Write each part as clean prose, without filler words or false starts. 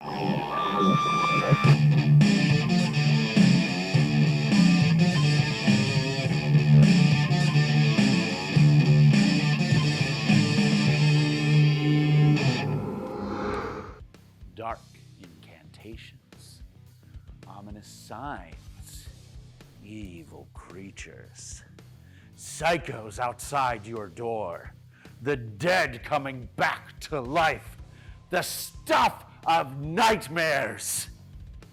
Dark incantations, ominous signs, evil creatures, psychos outside your door, the dead coming back to life, the stuff of nightmares.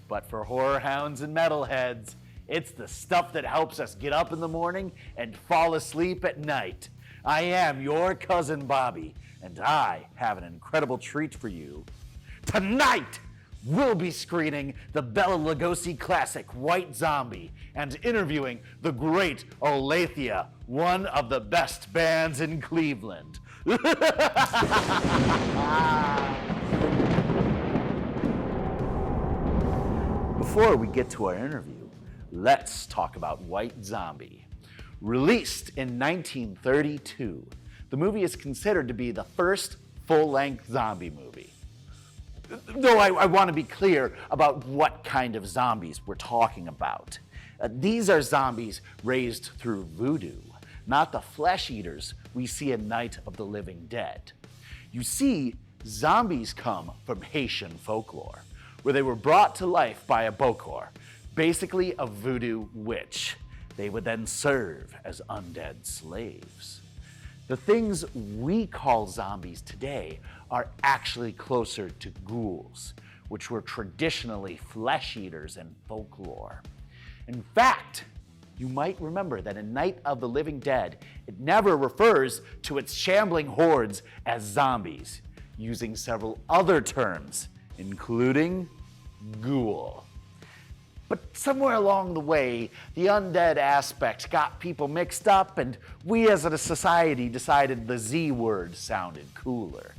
But for horror hounds and metalheads, it's the stuff that helps us get up in the morning and fall asleep at night. I am your cousin Bobby, and I have an incredible treat for you. Tonight, we'll be screening the Bela Lugosi classic White Zombie and interviewing the great Olathe, one of the best bands in Cleveland. Before we get to our interview, let's talk about White Zombie. Released in 1932, the movie is considered to be the first full-length zombie movie. Though I want to be clear about what kind of zombies we're talking about. These are zombies raised through voodoo, not the flesh eaters we see in Night of the Living Dead. You see, zombies come from Haitian folklore, where they were brought to life by a bokor, basically a voodoo witch. They would then serve as undead slaves. The things we call zombies today are actually closer to ghouls, which were traditionally flesh eaters in folklore. In fact, you might remember that in Night of the Living Dead, it never refers to its shambling hordes as zombies, using several other terms, including ghoul. But somewhere along the way, the undead aspect got people mixed up, and we as a society decided the Z word sounded cooler.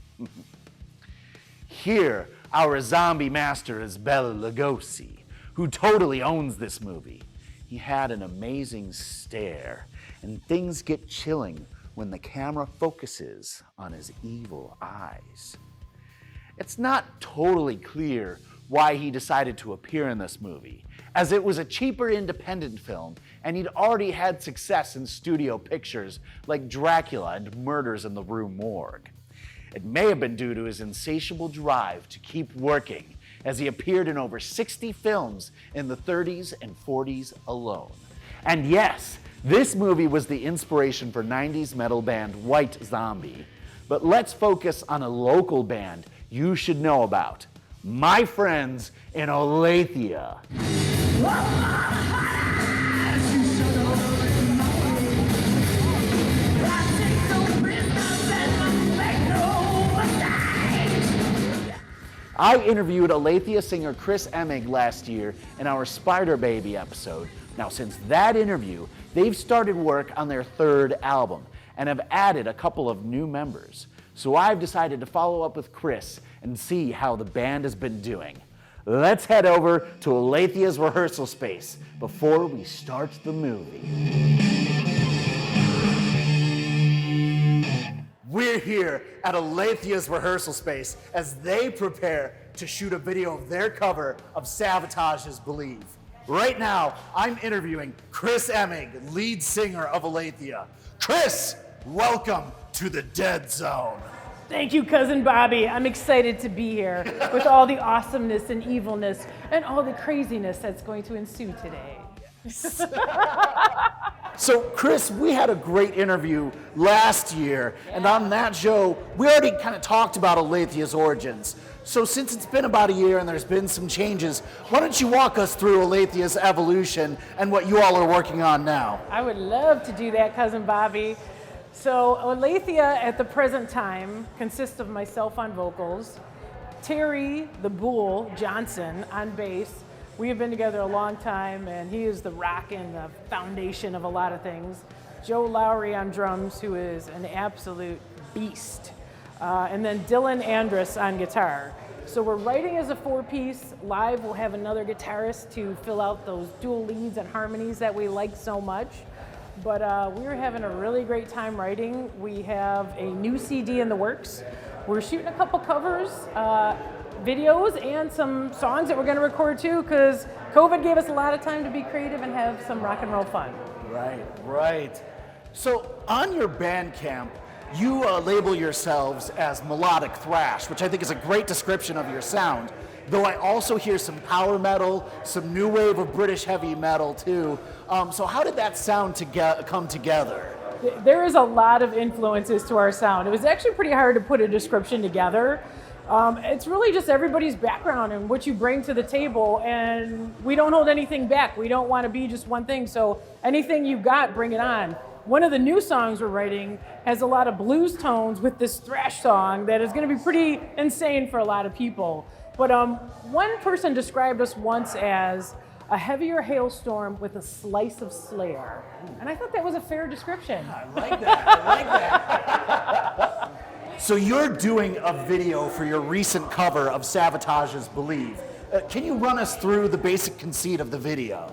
Here, our zombie master is Bela Lugosi, who totally owns this movie. He had an amazing stare, and things get chilling when the camera focuses on his evil eyes. It's not totally clear why he decided to appear in this movie, as it was a cheaper independent film and he'd already had success in studio pictures like Dracula and Murders in the Rue Morgue. It may have been due to his insatiable drive to keep working, as he appeared in over 60 films in the 30s and 40s alone. And yes, this movie was the inspiration for 90s metal band White Zombie. But let's focus on a local band you should know about. My friends in Olathe. I interviewed Olathe singer Chris Emig last year in our Spider Baby episode. Now, since that interview, they've started work on their third album and have added a couple of new members. So I've decided to follow up with Chris and see how the band has been doing. Let's head over to Olathe's rehearsal space before we start the movie. We're here at Olathe's rehearsal space as they prepare to shoot a video of their cover of Savage's Believe. Right now, I'm interviewing Chris Emig, lead singer of Olathe. Chris, welcome to the Dead Zone. Thank you, Cousin Bobby. I'm excited to be here with all the awesomeness and evilness and all the craziness that's going to ensue today. So, Chris, we had a great interview last year, and on that show, we already kind of talked about Olathe's origins. So since it's been about a year and there's been some changes, why don't you walk us through Olathe's evolution and what you all are working on now? I would love to do that, Cousin Bobby. So Olathe at the present time consists of myself on vocals, Terry the Bull Johnson on bass. We have been together a long time, and he is the rock and the foundation of a lot of things. Joe Lowry on drums, who is an absolute beast. And then Dylan Andrus on guitar. So we're writing as a four-piece. Live, we'll have another guitarist to fill out those dual leads and harmonies that we like so much. But we're having a really great time writing. We have a new CD in the works. We're shooting a couple covers. videos and some songs that we're going to record too, because COVID gave us a lot of time to be creative and have some rock and roll fun. Right. So on your Bandcamp, you label yourselves as melodic thrash, which I think is a great description of your sound. Though I also hear some power metal, some new wave of British heavy metal too. So how did that sound come together? There is a lot of influences to our sound. It was actually pretty hard to put a description together. It's really just everybody's background and what you bring to the table, and we don't hold anything back. We don't want to be just one thing, so anything you got, bring it on. One of the new songs we're writing has a lot of blues tones with this thrash song that is going to be pretty insane for a lot of people. But one person described us once as a heavier hailstorm with a slice of Slayer. And I thought that was a fair description. I like that. So you're doing a video for your recent cover of Savage's Believe. Can you run us through the basic conceit of the video?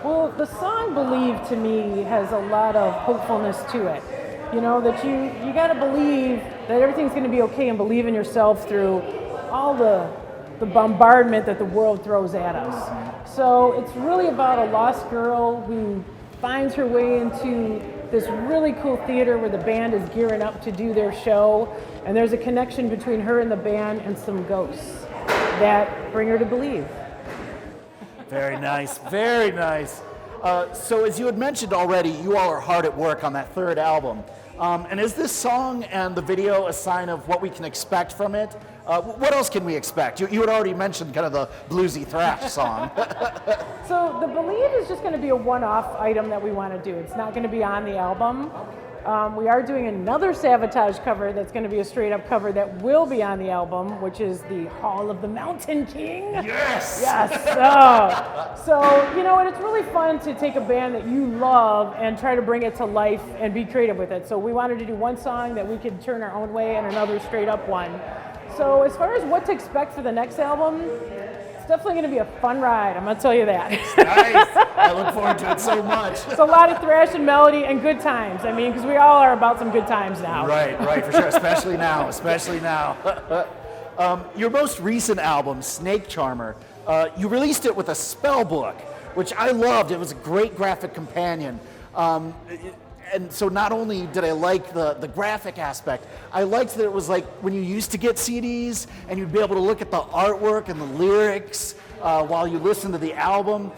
Well, the song Believe to me has a lot of hopefulness to it. You know, that you got to believe that everything's going to be okay and believe in yourself through all the bombardment that the world throws at us. So it's really about a lost girl who finds her way into this really cool theater where the band is gearing up to do their show, and there's a connection between her and the band and some ghosts that bring her to believe. Very nice. So as you had mentioned already, you all are hard at work on that third album. And is this song and the video a sign of what we can expect from it? What else can we expect? You had already mentioned kind of the bluesy thrash song. So the Believe is just going to be a one-off item that we want to do. It's not going to be on the album. We are doing another Savatage cover that's going to be a straight-up cover that will be on the album, which is the Hall of the Mountain King. Yes! So, you know, and it's really fun to take a band that you love and try to bring it to life and be creative with it. So we wanted to do one song that we could turn our own way and another straight-up one. So as far as what to expect for the next album, it's definitely going to be a fun ride. I'm going to tell you that. Nice. I look forward to it so much. It's a lot of thrash and melody and good times. I mean, because we all are about some good times now. Right, for sure. Especially now. Your most recent album, Snake Charmer, you released it with a spell book, which I loved. It was a great graphic companion. And so not only did I like the graphic aspect, I liked that it was like when you used to get CDs and you'd be able to look at the artwork and the lyrics while you listen to the album.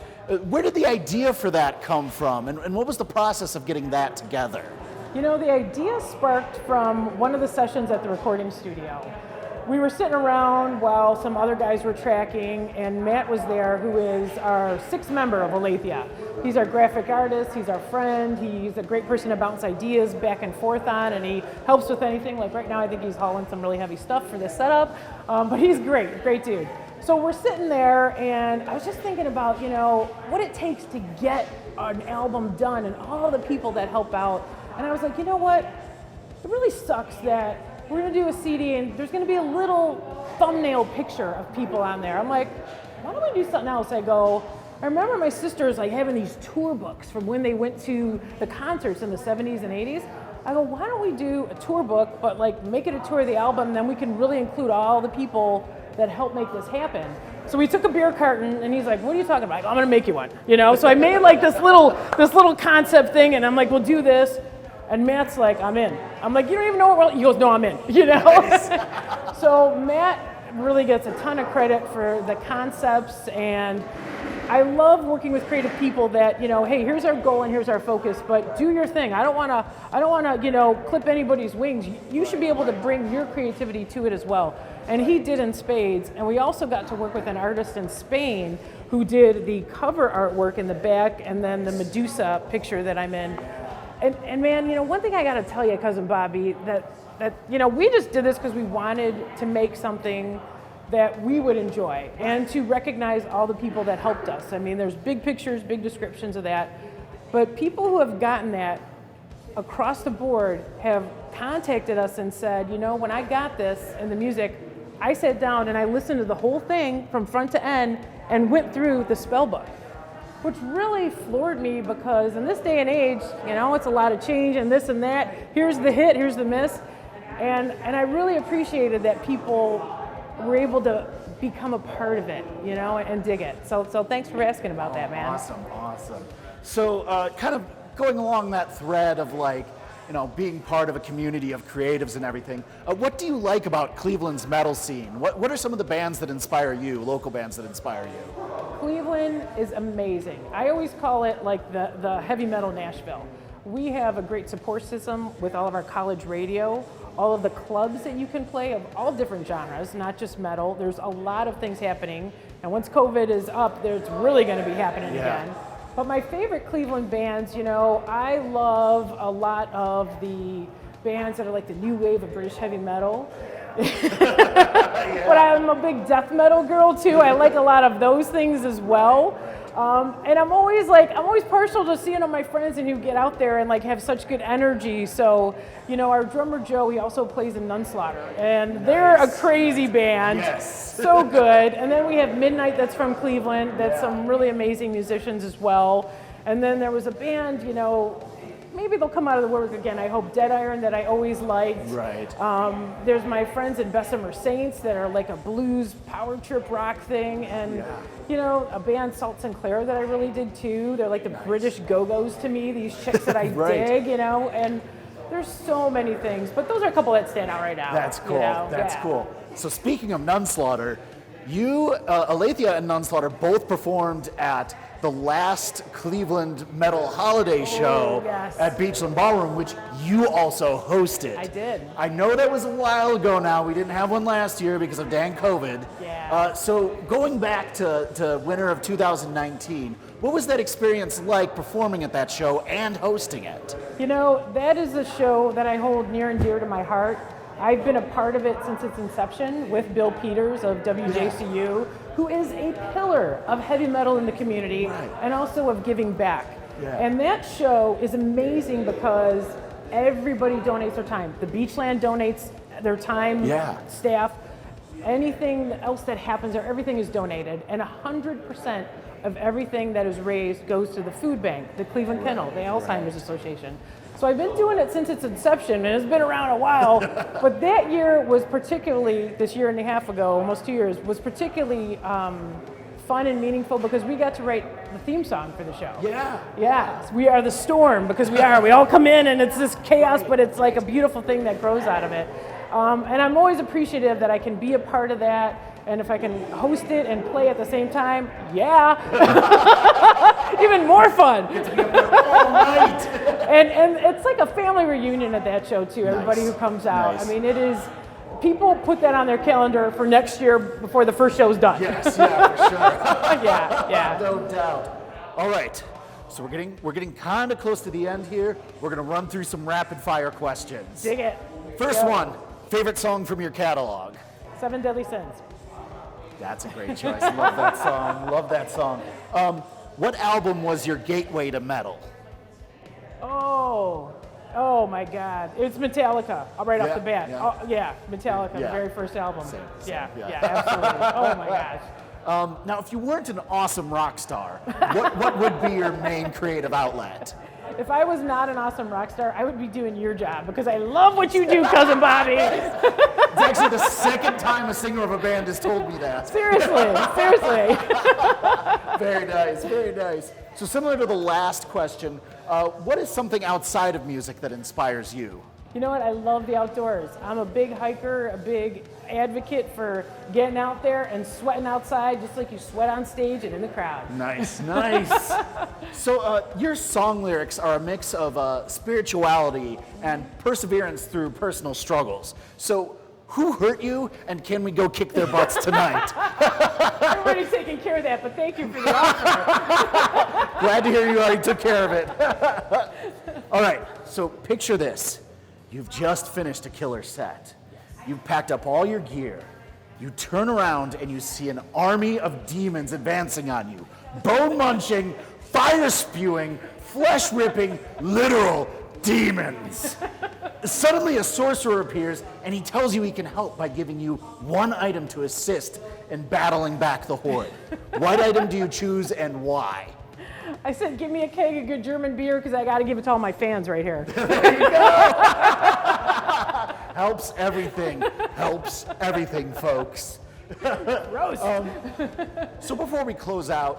Where did the idea for that come from, and what was the process of getting that together? You know, the idea sparked from one of the sessions at the recording studio. We were sitting around while some other guys were tracking, and Matt was there, who is our sixth member of Aletheia. He's our graphic artist, he's our friend, he's a great person to bounce ideas back and forth on, and he helps with anything. Like right now I think he's hauling some really heavy stuff for this setup, but he's great dude. So we're sitting there, and I was just thinking about, you know, what it takes to get an album done and all the people that help out. And I was like, you know what, it really sucks that we're gonna do a CD and there's gonna be a little thumbnail picture of people on there. I'm like, why don't we do something else? I go, I remember my sisters like having these tour books from when they went to the concerts in the 70s and 80s. I go, why don't we do a tour book, but like make it a tour of the album, then we can really include all the people that helped make this happen. So we took a beer carton, and he's like, what are you talking about? I go, I'm gonna make you one, you know? So I made like this little concept thing, and I'm like, we'll do this. And Matt's like, I'm in. I'm like, you don't even know what he goes, no, I'm in, you know? Nice. So Matt really gets a ton of credit for the concepts, and I love working with creative people that, you know, hey, here's our goal and here's our focus, but do your thing. I don't wanna, you know, clip anybody's wings. You should be able to bring your creativity to it as well. And he did in spades, and we also got to work with an artist in Spain who did the cover artwork in the back and then the Medusa picture that I'm in. And man, you know, one thing I gotta tell you, Cousin Bobby, that you know, we just did this because we wanted to make something that we would enjoy and to recognize all the people that helped us. I mean, there's big pictures, big descriptions of that, but people who have gotten that across the board have contacted us and said, you know, when I got this in the music, I sat down and I listened to the whole thing from front to end and went through the spell book, which really floored me because in this day and age, you know, it's a lot of change and this and that. Here's the hit, here's the miss. And I really appreciated that people we're able to become a part of it, you know, and dig it. So thanks for asking about that, man. Awesome. So kind of going along that thread of like, you know, being part of a community of creatives and everything, what do you like about Cleveland's metal scene? What are some of the bands that inspire you, local bands that inspire you? Cleveland is amazing. I always call it like the heavy metal Nashville. We have a great support system with all of our college radio, all of the clubs that you can play of all different genres, not just metal. There's a lot of things happening, and once COVID is up, it's really going to be happening again. But my favorite Cleveland bands, you know, I love a lot of the bands that are like the new wave of British heavy metal. But I'm a big death metal girl too. I like a lot of those things as well. And I'm always partial to seeing all my friends and who get out there and like have such good energy. So, you know, our drummer Joe, he also plays in Nunslaughter, and they're a crazy band. Yes. So good. And then we have Midnight that's from Cleveland. That's some really amazing musicians as well. And then there was a band, you know, maybe they'll come out of the woodwork again. I hope Dead Iron, that I always liked. Right. There's my friends in Bessemer Saints that are like a blues power trip rock thing, and you know, a band Salt Sinclair that I really dig too. They're like the British Go-Go's to me. These chicks that I dig, you know, and there's so many things. But those are a couple that stand out right now. That's cool. You know? That's cool. So speaking of Nunslaughter, you, Alethea and Nunslaughter both performed at the last Cleveland Metal Holiday Show at Beachland Ballroom, which you also hosted. I did. I know that was a while ago now. We didn't have one last year because of dang COVID. Yeah. So going back to winter of 2019, what was that experience like performing at that show and hosting it? You know, that is a show that I hold near and dear to my heart. I've been a part of it since its inception with Bill Peters of WJCU, who is a pillar of heavy metal in the community and also of giving back. And that show is amazing because everybody donates their time. The Beachland donates their time, staff, anything else that happens there, everything is donated. And 100% of everything that is raised goes to the food bank, the Cleveland Kennel, the Alzheimer's Association. So I've been doing it since its inception, and it's been around a while. But that year was particularly, this year and a half ago, almost 2 years, was particularly fun and meaningful because we got to write the theme song for the show. Yeah, we are the storm because we are. We all come in and it's this chaos, but it's like a beautiful thing that grows out of it. And I'm always appreciative that I can be a part of that. And if I can host it and play at the same time, even more fun. All night. And it's like a family reunion at that show too. Everybody who comes out. I mean, it is. People put that on their calendar for next year before the first show's done. Yes, yeah, for sure. Yeah. No doubt. All right. So we're getting kind of close to the end here. We're gonna run through some rapid fire questions. Dig it. First one. Favorite song from your catalog? 7 Deadly Sins. That's a great choice. Love that song. What album was your gateway to metal? Oh my God. It's Metallica, right off the bat. Metallica, the very first album. Same. Yeah, absolutely. Oh my gosh. Now, if you weren't an awesome rock star, what would be your main creative outlet? If I was not an awesome rock star, I would be doing your job because I love what you do, Cousin Bobby. It's actually the second time a singer of a band has told me that. Seriously. Very nice. So similar to the last question, what is something outside of music that inspires you? You know what? I love the outdoors. I'm a big hiker, a big advocate for getting out there and sweating outside just like you sweat on stage and in the crowd. Nice. So your song lyrics are a mix of spirituality and perseverance through personal struggles. So who hurt you, and can we go kick their butts tonight? I've already taken care of that, but thank you for the offer. Glad to hear you already took care of it. All right, so picture this. You've just finished a killer set. You've packed up all your gear. You turn around and you see an army of demons advancing on you. Bone-munching, fire-spewing, flesh-ripping, literal demons. Suddenly a sorcerer appears and he tells you he can help by giving you one item to assist in battling back the horde. What item do you choose and why? I said, give me a keg of good German beer because I got to give it to all my fans right here. There you go. Helps everything, folks. Gross. So before we close out,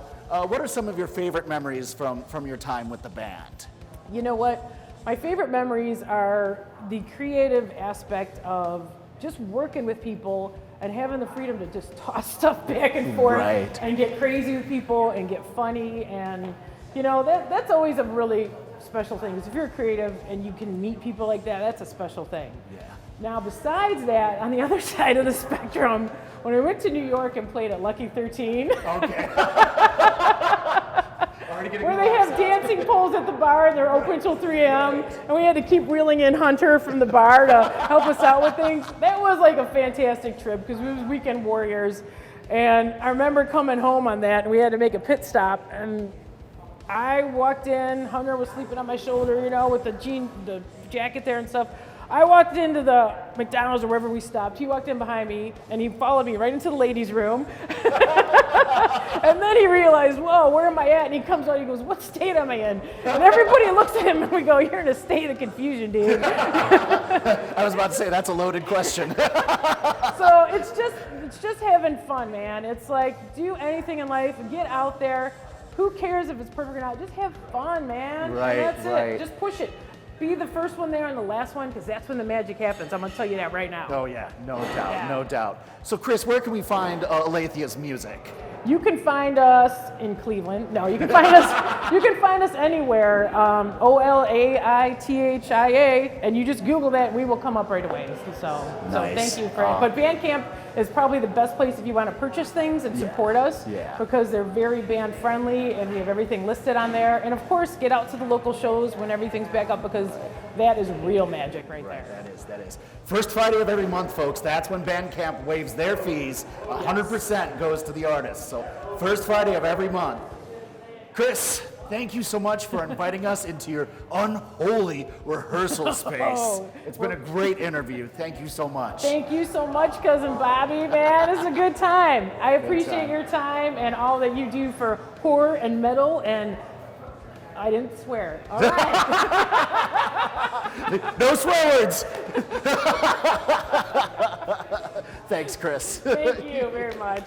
what are some of your favorite memories from your time with the band? You know what? My favorite memories are the creative aspect of just working with people and having the freedom to just toss stuff back and forth Right. and get crazy with people and get funny. And, you know, that's always a really special thing. Because if you're creative and you can meet people like that, that's a special thing. Yeah. Now, besides that, on the other side of the spectrum, when I went to New York and played at Lucky 13, Okay. where they have dancing poles at the bar and they're open until 3 a.m. and we had to keep reeling in Hunter from the bar to help us out with things. That was like a fantastic trip because we was weekend warriors. And I remember coming home on that and we had to make a pit stop and I walked in, Hunter was sleeping on my shoulder, you know, with the jacket there and stuff. I walked into the McDonald's or wherever we stopped. He walked in behind me and he followed me right into the ladies' room. And then he realized, whoa, where am I at? And he comes out, he goes, what state am I in? And everybody looks at him and we go, you're in a state of confusion, dude. I was about to say, that's a loaded question. So it's just having fun, man. It's like, do anything in life, get out there. Who cares if it's perfect or not? Just have fun, man. Right, And that's right. it. Just push it. Be the first one there and the last one, because that's when the magic happens. I'm going to tell you that right now. Oh yeah, no doubt, Yeah. no doubt. So Chris, where can we find Alethia's music? You can find us in Cleveland. No, you can find us. You can find us anywhere. Olaithia, and you just Google that, and we will come up right away. So Nice. thank you for it. But Bandcamp is probably the best place if you want to purchase things and support us. Yeah. Because they're very band friendly, and we have everything listed on there. And of course, get out to the local shows when everything's back up, because that is real magic right there. That is. First Friday of every month, folks. That's when Bandcamp waives their fees. 100% goes to the artists. So first Friday of every month. Chris, thank you so much for inviting us into your unholy rehearsal space. It's been a great interview. Thank you so much. Thank you so much, Cousin Bobby, man. It's a good time. I appreciate your time and all that you do for horror and metal, and I didn't swear. All right. No swear words. Thanks, Chris. Thank you very much.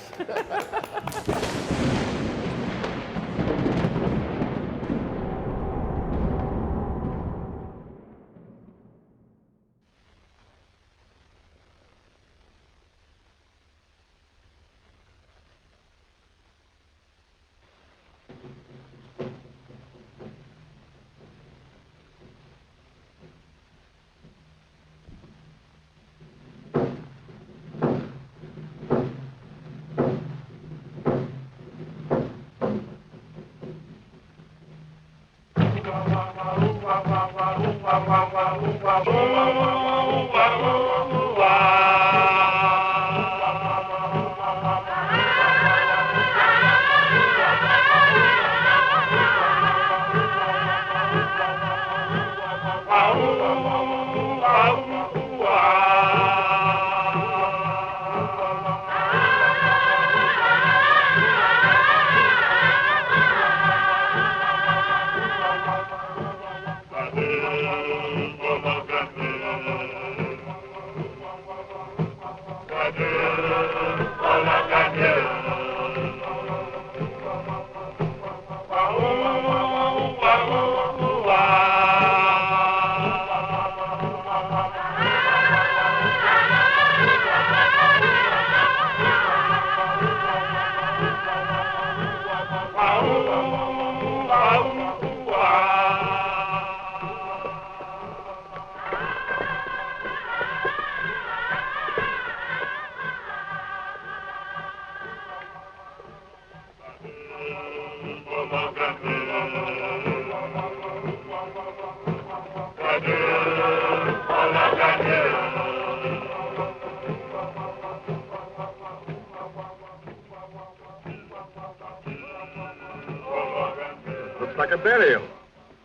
Looks like a burial.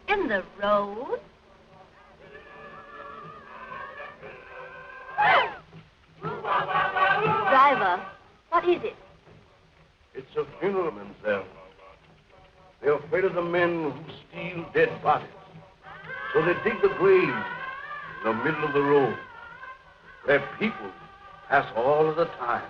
In the road? Driver, what is it? It's a funeral, mademoiselle. They're afraid of the men who steal dead bodies. So they dig the grave in the middle of the road, where people pass all of the time.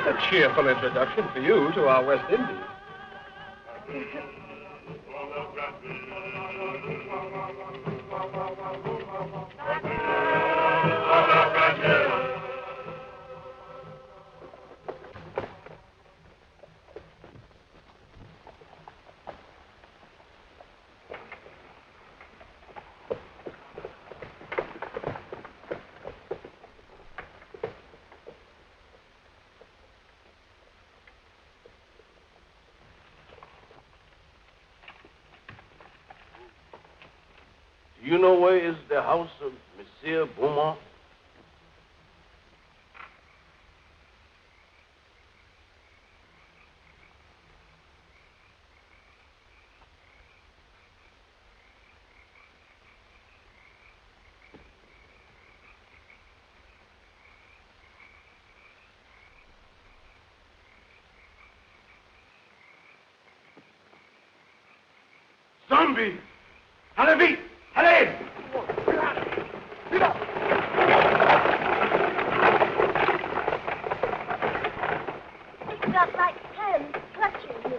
a cheerful introduction for you to our West Indies. Do you know where is the house of Monsieur Beaumont? Zombie! Allez vite! Allez! It's got like hands clutching me.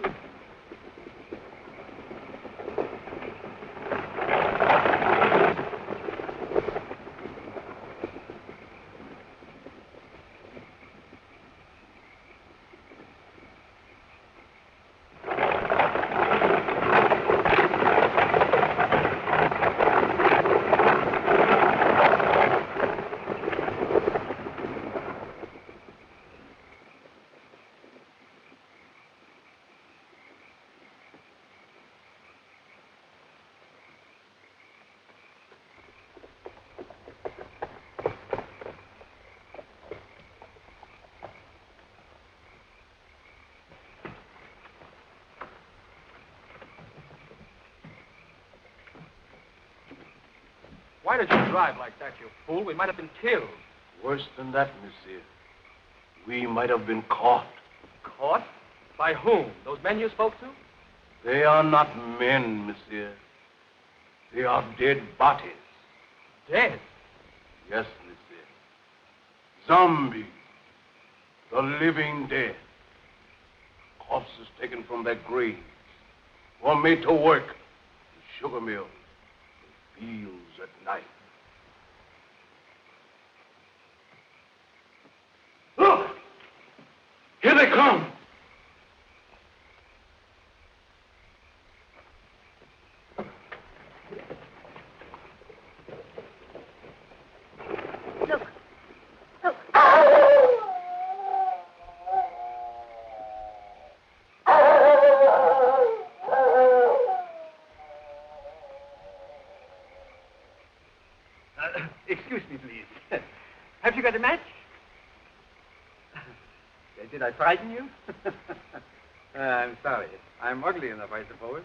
Why did you drive like that, you fool? We might have been killed. Worse than that, monsieur. We might have been caught. Caught? By whom? Those men you spoke to? They are not men, monsieur. They are dead bodies. Dead? Yes, monsieur. Zombies. The living dead. Corpses taken from their graves. Or made to work. The sugar mill. The fields at night. Look! Here they come! Look. Look. Excuse me, please. Have you got a match? Did I frighten you? I'm sorry. I'm ugly enough, I suppose.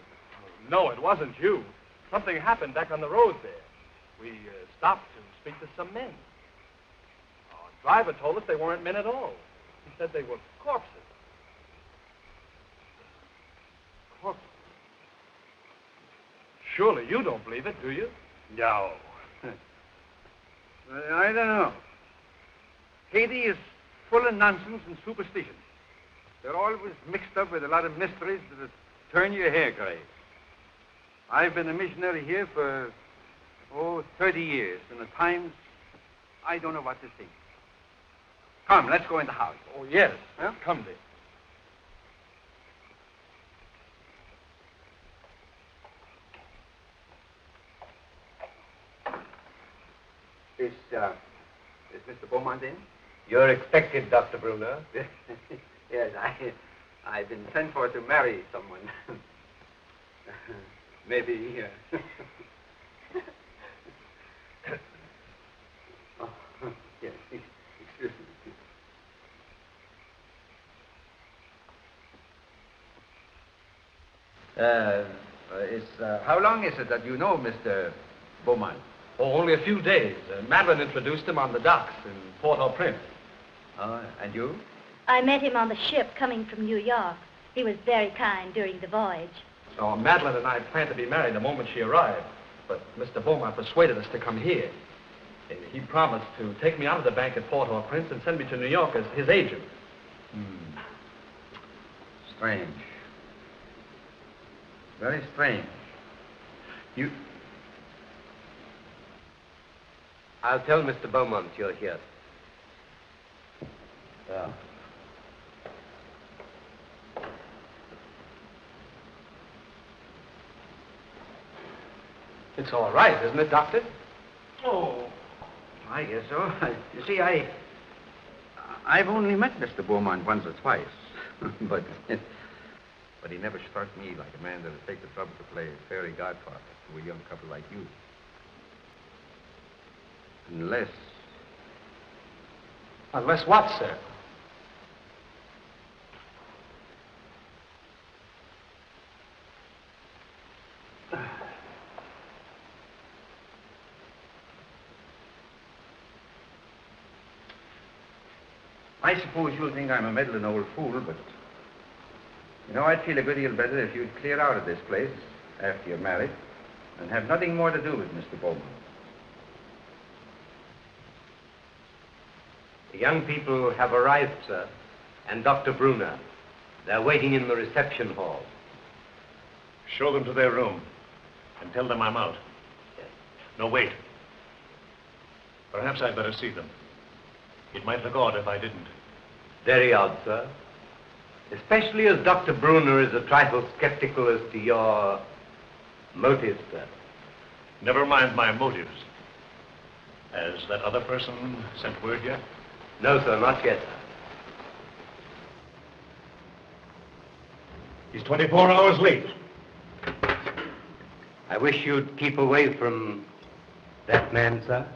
No, it wasn't you. Something happened back on the road there. We stopped to speak to some men. Our driver told us they weren't men at all. He said they were corpses. Corpse? Surely you don't believe it, do you? No. I don't know. Haiti is full of nonsense and superstition. They're always mixed up with a lot of mysteries that turn your hair gray. I've been a missionary here for, 30 years, and at times I don't know what to think. Come, let's go in the house. Oh, yes. Huh? Come, dear. Is Mr. Beaumont in? You're expected, Dr. Bruner. Yes, I've been sent for to marry someone. Maybe. Oh, yes, excuse me. How long is it that you know Mr. Beaumont? Oh, only a few days. Madeline introduced him on the docks in Port-au-Prince. And you? I met him on the ship coming from New York. He was very kind during the voyage. So Madeline and I planned to be married the moment she arrived. But Mr. Beaumont persuaded us to come here. He promised to take me out of the bank at Port-au-Prince and send me to New York as his agent. Strange. Very strange. I'll tell Mr. Beaumont you're here. Yeah. It's all right, isn't it, Doctor? Oh, I guess so. You see, I've only met Mr. Beaumont once or twice, but he never struck me like a man that'd take the trouble to play fairy godfather to a young couple like you. Unless... Unless what, sir? I suppose you'll think I'm a meddling old fool, but... You know, I'd feel a good deal better if you'd clear out of this place after you're married and have nothing more to do with Mr. Beaumont. The young people have arrived, sir, and Dr. Brunner. They're waiting in the reception hall. Show them to their room and tell them I'm out. Yes. No, wait. Perhaps I'd better see them. It might look odd if I didn't. Very odd, sir. Especially as Dr. Brunner is a trifle skeptical as to your motives, sir. Never mind my motives. Has that other person sent word yet? No, sir, not yet, sir. He's 24 hours late. I wish you'd keep away from that man, sir.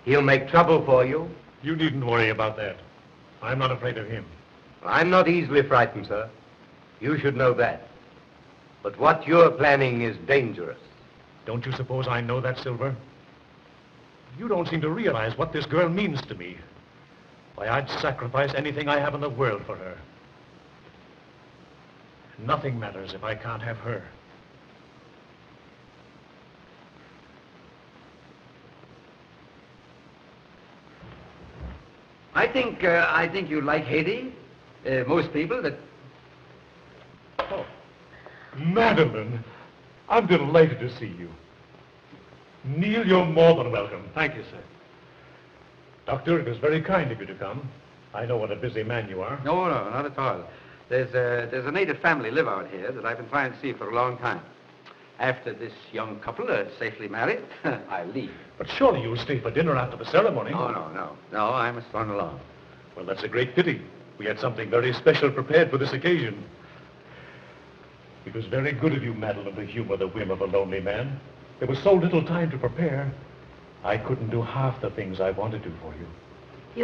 He'll make trouble for you. You needn't worry about that. I'm not afraid of him. I'm not easily frightened, sir. You should know that. But what you're planning is dangerous. Don't you suppose I know that, Silver? You don't seem to realize what this girl means to me. Why, I'd sacrifice anything I have in the world for her. Nothing matters if I can't have her. I think you like Haiti. Most people that... Oh, Madeline, I'm delighted to see you. Neil, you're more than welcome. Thank you, sir. Doctor, it was very kind of you to come. I know what a busy man you are. No, not at all. There's a native family live out here that I've been trying to see for a long time. After this young couple are safely married, I leave. But surely you'll stay for dinner after the ceremony. No, I must run along. Well, that's a great pity. We had something very special prepared for this occasion. It was very good of you, Madeline, to humor the whim of a lonely man. There was so little time to prepare. I couldn't do half the things I wanted to for you.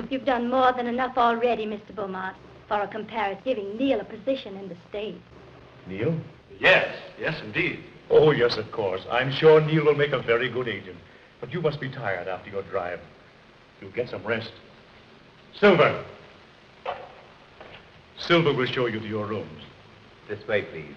You've done more than enough already, Mr. Beaumont, for a comparison, giving Neil a position in the state. Neil? Yes, indeed. Oh, yes, of course. I'm sure Neil will make a very good agent. But you must be tired after your drive. You'll get some rest. Silver! Silver will show you to your rooms. This way, please.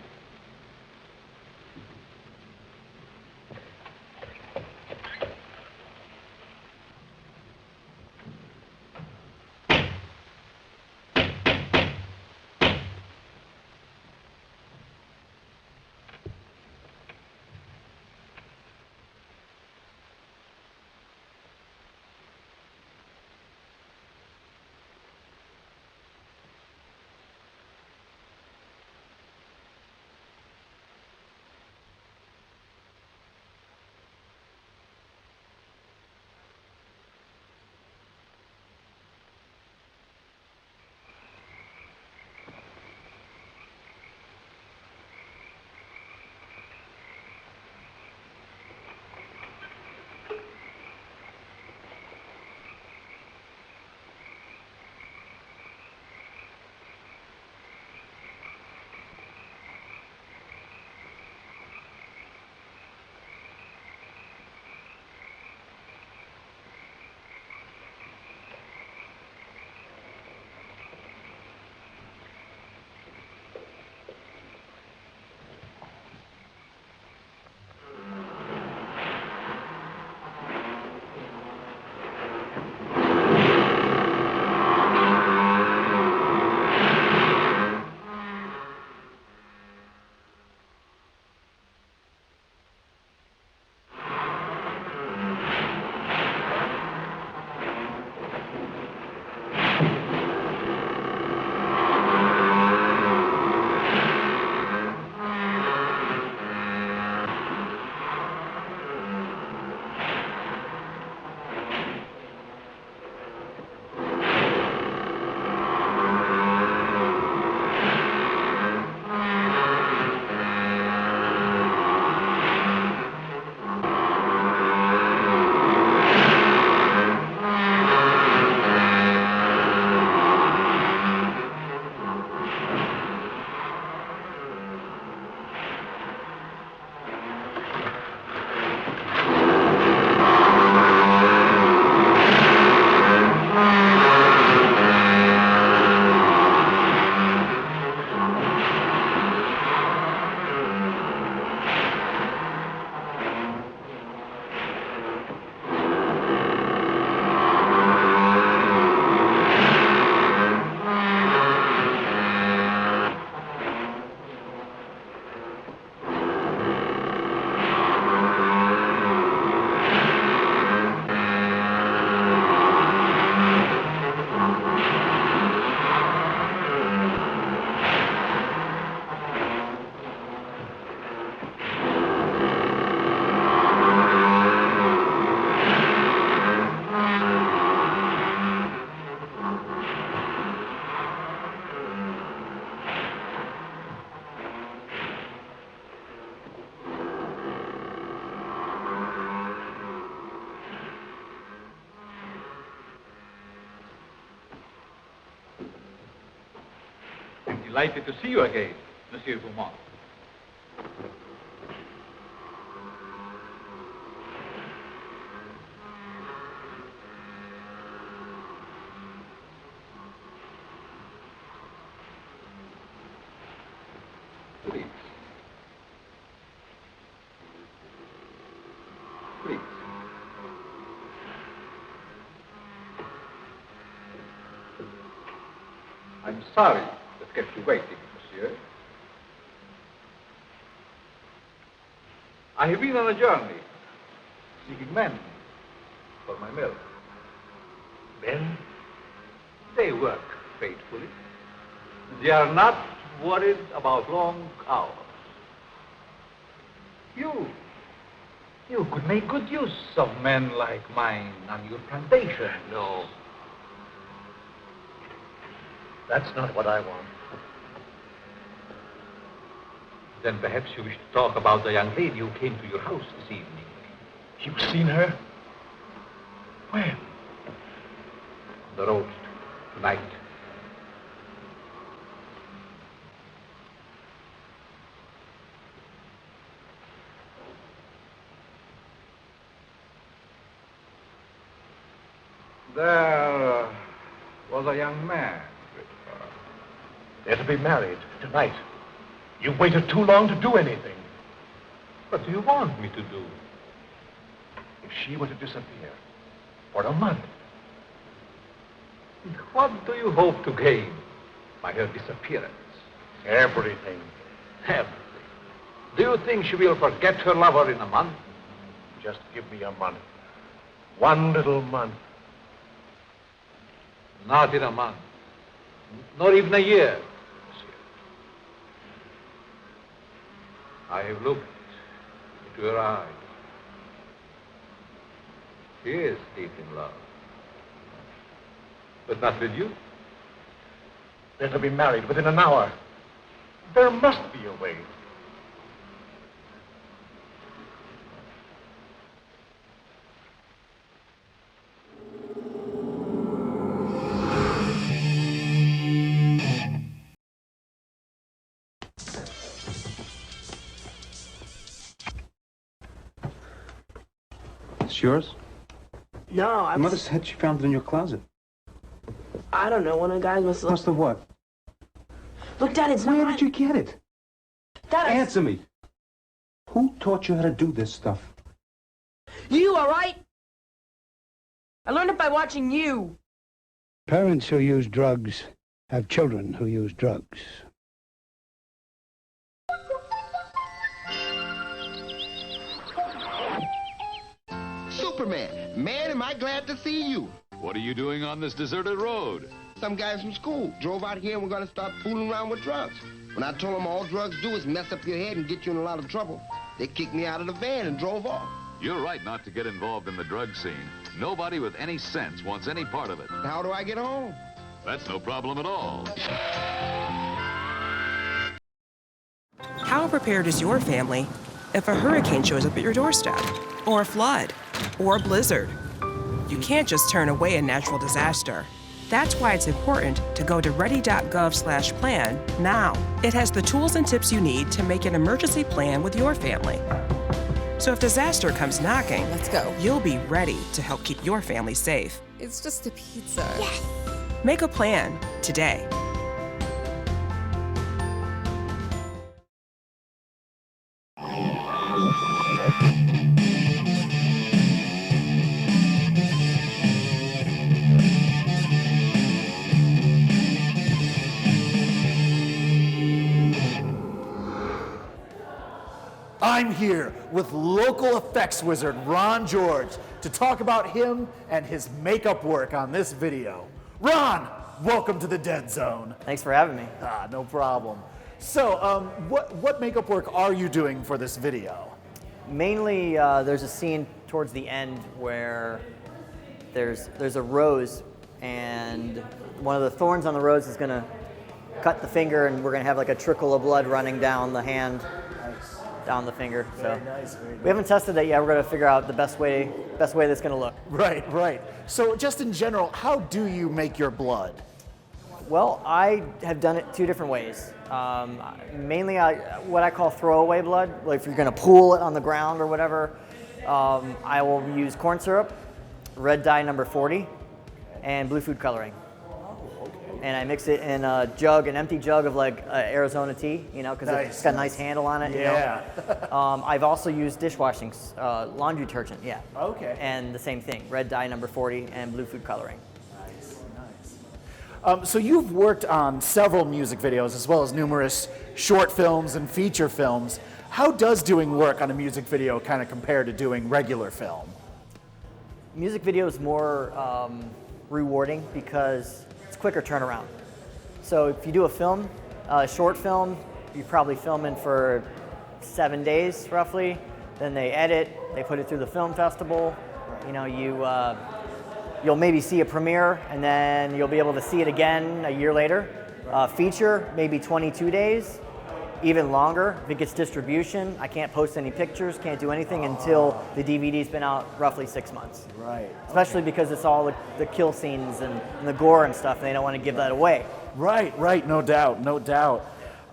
Delighted to see you again, Monsieur Beaumont. Please. Please. I'm sorry to kept you waiting, monsieur. I have been on a journey, seeking men for my mill. Men? They work faithfully. They are not worried about long hours. You could make good use of men like mine on your plantation. No. That's not what I want. Then perhaps you wish to talk about the young lady who came to your house this evening. You've seen her? When? On the road tonight. There was a young man with her. They're to be married tonight. You've waited too long to do anything. What do you want me to do? If she were to disappear for a month, What do you hope to gain by her disappearance? everything. Everything. Do you think she will forget her lover in a month? Just give me a month. One little month. Not in a month. Not even a year, monsieur. I have looked into her eyes. She is deep in love. But not with you. They're to be married within an hour. There must be a way. It's yours? No, Your mother said she found it in your closet. I don't know. One of the guys must have... Must have what? Look, Dad, it's Where not... did you get it? Dad, Answer me. Who taught you how to do this stuff? You, all right? I learned it by watching you. Parents who use drugs have children who use drugs. Superman, man, am I glad to see you. What are you doing on this deserted road? Some guys from school drove out here and we're going to start fooling around with drugs. When I told them all drugs do is mess up your head and get you in a lot of trouble, they kicked me out of the van and drove off. You're right not to get involved in the drug scene. Nobody with any sense wants any part of it. How do I get home? That's no problem at all. How prepared is your family if a hurricane shows up at your doorstep, or a flood, or a blizzard? You can't just turn away a natural disaster. That's why it's important to go to ready.gov/plan now. It has the tools and tips you need to make an emergency plan with your family. So if disaster comes knocking, let's go. You'll be ready to help keep your family safe. It's just a pizza. Yes! Make a plan today. I'm here with local effects wizard Ron George to talk about him and his makeup work on this video. Ron, welcome to the Dead Zone. Thanks for having me. No problem. So, what makeup work are you doing for this video? Mainly, there's a scene towards the end where there's a rose, and one of the thorns on the rose is gonna cut the finger, and we're gonna have like a trickle of blood running down the hand. Down the finger. Very nice. We haven't tested that yet. We're going to figure out the best way that's going to look. Right. So just in general, how do you make your blood? Well, I have done it two different ways. Mainly what I call throwaway blood. Like if you're going to pool it on the ground or whatever, I will use corn syrup, red dye number 40, and blue food coloring. And I mix it in a jug, an empty jug of like Arizona tea, you know, because it's got a nice handle on it. Yeah. You know? I've also used dishwashing laundry detergent, yeah. Okay. And the same thing, red dye number 40 and blue food coloring. Nice. So you've worked on several music videos as well as numerous short films and feature films. How does doing work on a music video kind of compare to doing regular film? Music video is more rewarding because it's quicker turnaround. So if you do a film, a short film, you probably film in for 7 days roughly. Then they edit, they put it through the film festival. You know, you'll maybe see a premiere and then you'll be able to see it again a year later. Feature, maybe 22 days, even longer. If it gets distribution, I can't post any pictures, can't do anything until the DVD's been out roughly 6 months. Right. Especially because it's all the kill scenes and the gore and stuff, and they don't want to give that away. Right, no doubt, no doubt.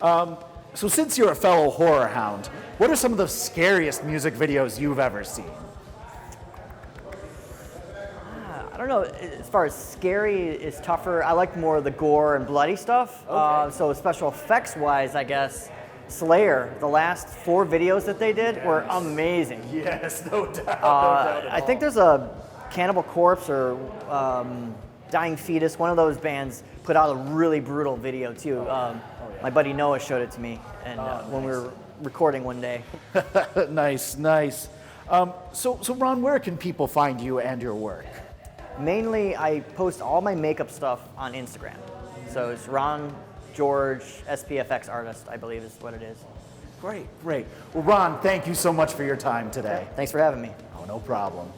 So since you're a fellow horror hound, what are some of the scariest music videos you've ever seen? I don't know, as far as scary is tougher, I like more of the gore and bloody stuff. Okay. So special effects wise, I guess, Slayer, the last 4 videos that they did were amazing. Yes, no doubt, no doubt at I think there's a Cannibal Corpse or Dying Fetus, one of those bands put out a really brutal video too. My buddy Noah showed it to me and when we were recording one day. Nice. So Ron, where can people find you and your work? Mainly, I post all my makeup stuff on Instagram. So it's Ron George, SPFX artist, I believe is what it is. Great. Well, Ron, thank you so much for your time today. Thanks for having me. Oh, no problem.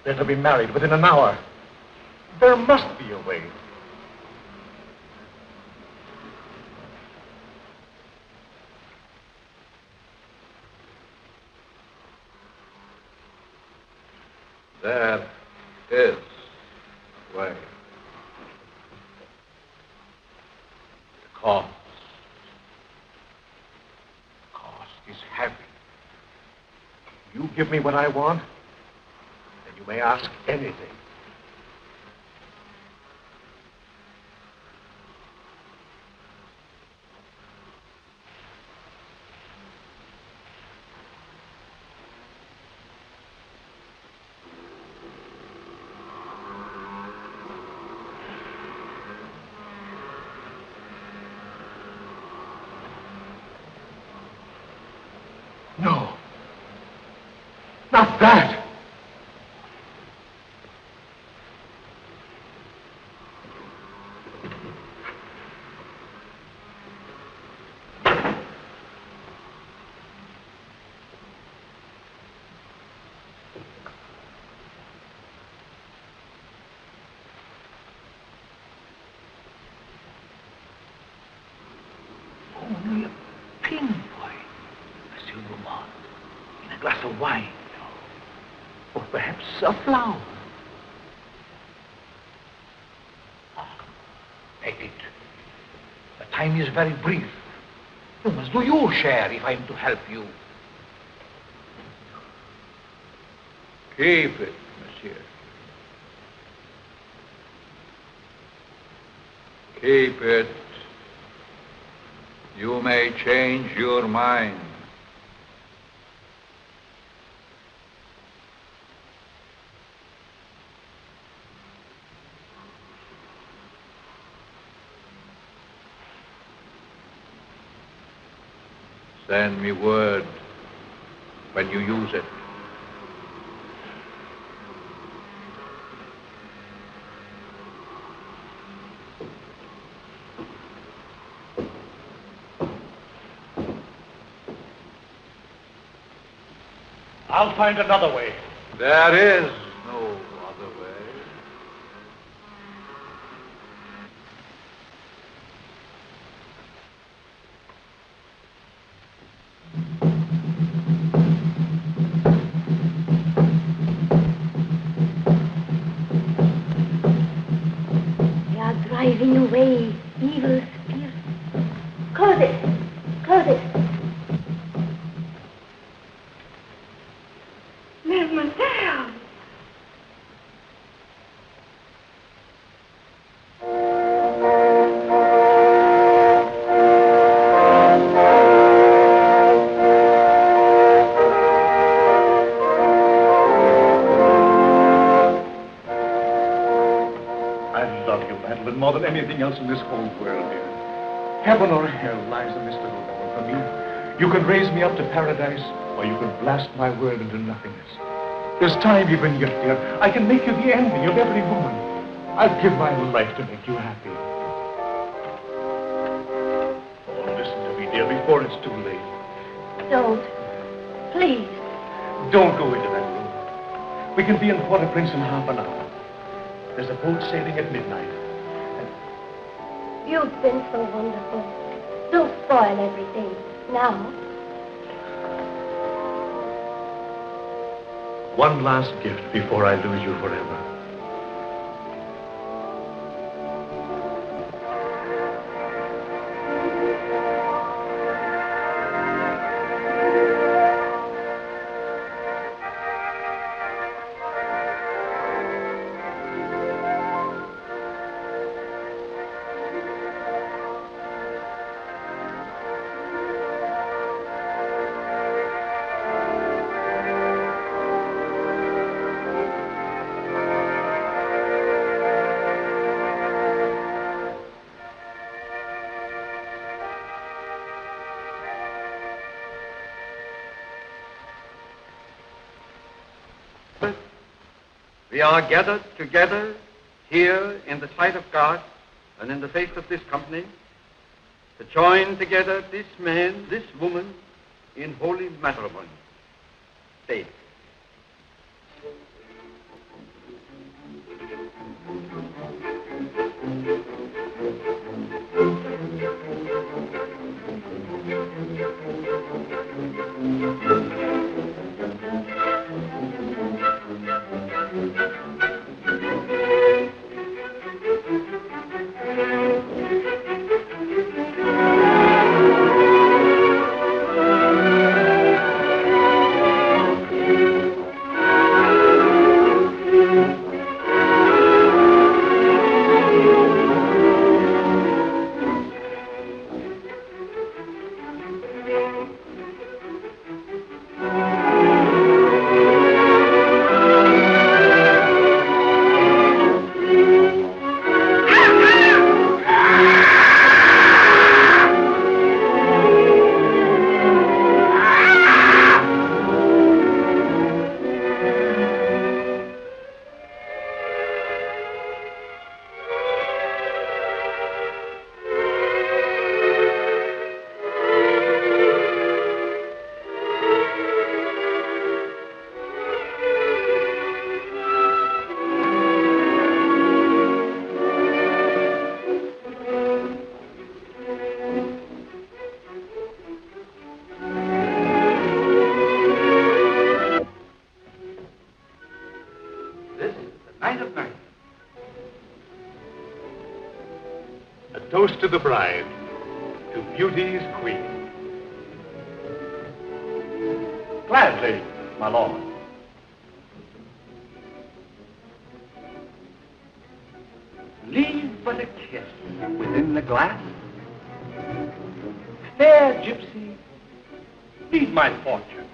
They're to be married within an hour. There must be a way. There is a way. The cost is heavy. You give me what I want, and you may ask anything. No. Not that. Only a pinpoint, Monsieur Beaumont, in a glass of wine, or perhaps a flower. Take it. The time is very brief. You must do your share if I am to help you. Keep it, monsieur. Keep it. You may change your mind. Send me word when you use it. I'll find another way. There is no other way. more than anything else in this whole world, dear. Heaven or hell lies a mystical going for me. You can raise me up to paradise, or you can blast my world into nothingness. There's time even yet, dear. I can make you the envy of every woman. I'd give my life to make you happy. Oh, listen to me, dear, before it's too late. Don't. Please. Don't go into that room. We can be in Port-au-Prince in half an hour. There's a boat sailing at midnight. You've been so wonderful. Don't spoil everything now. One last gift before I lose you forever. We are gathered together here in the sight of God and in the face of this company to join together this man, this woman in holy matrimony. Stay. Toast to the bride, to beauty's queen. Gladly, my lord. Leave but a kiss within the glass. Fair gypsy, lead my fortune.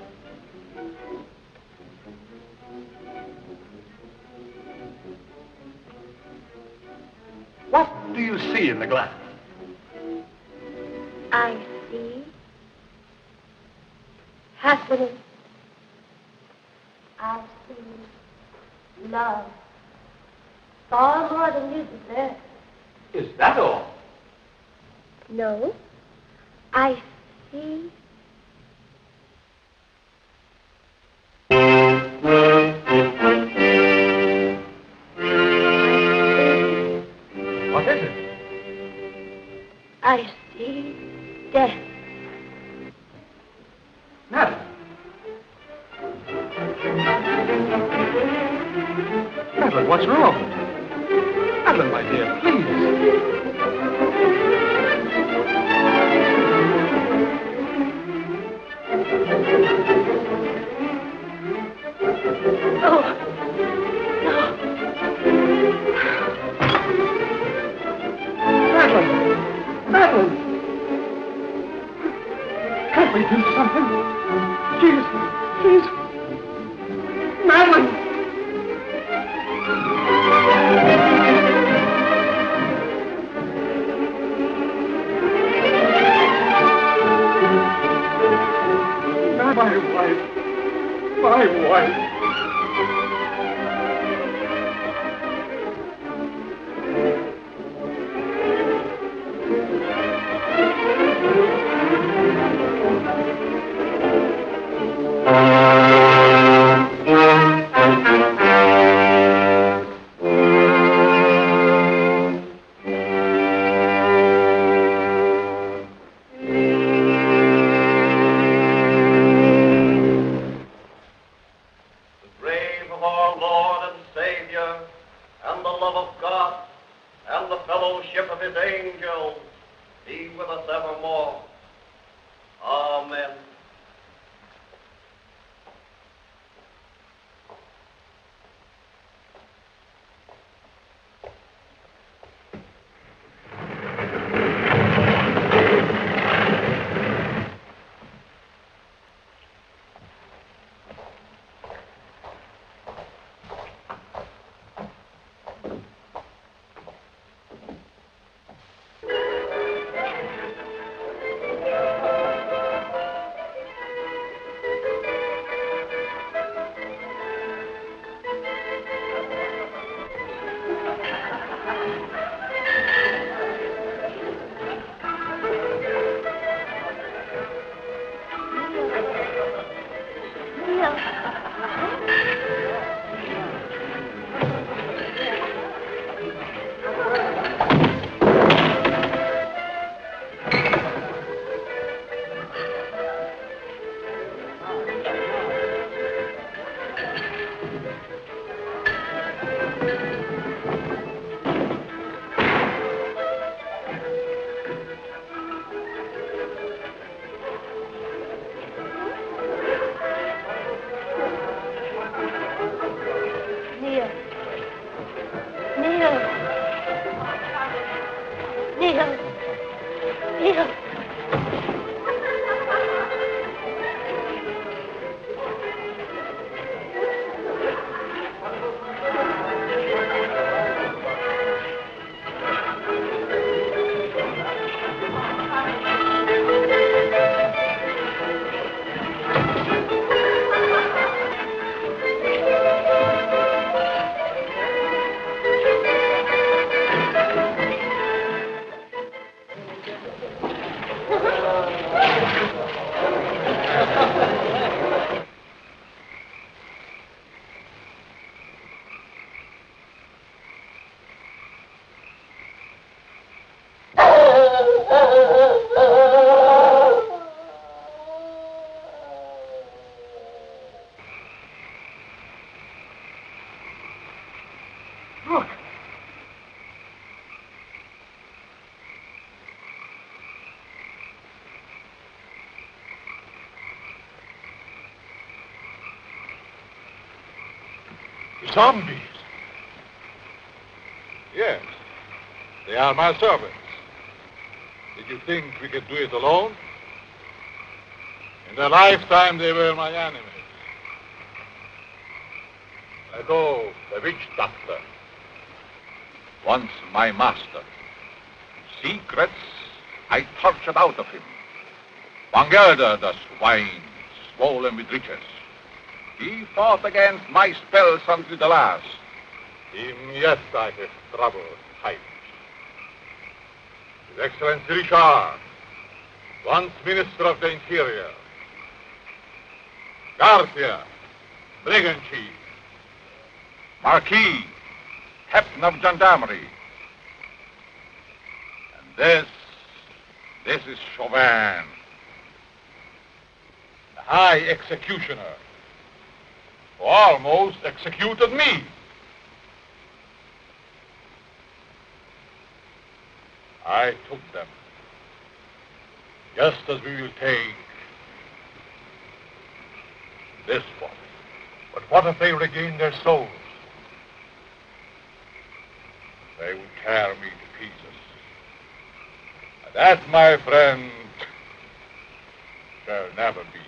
What do you see in the glass? I see happiness. I see love. Far more than you deserve. Is that all? No. I see. What is it? I see death. Madam. Madeline, what's wrong? Madeline, my dear, please. Madeline! Can't we do something? Please. Madeline! our Lord and Savior, and the love of God, and the fellowship of his angels be with us evermore. Amen. Zombies? Yes. They are my servants. Did you think we could do it alone? In their lifetime, they were my enemies. Ago, the witch doctor. Once my master. Secrets I tortured out of him. Bangerda, the swine, swollen with riches. He fought against my spells until the last. Him, yes, I have troubled times. His Excellency Richard, once Minister of the Interior. Garcia, Brigand Chief. Marquis, Captain of Gendarmerie. And this is Chauvin, the High Executioner, who almost executed me. I took them, just as we will take this one. But what if they regain their souls? They would tear me to pieces. And that, my friend, shall never be.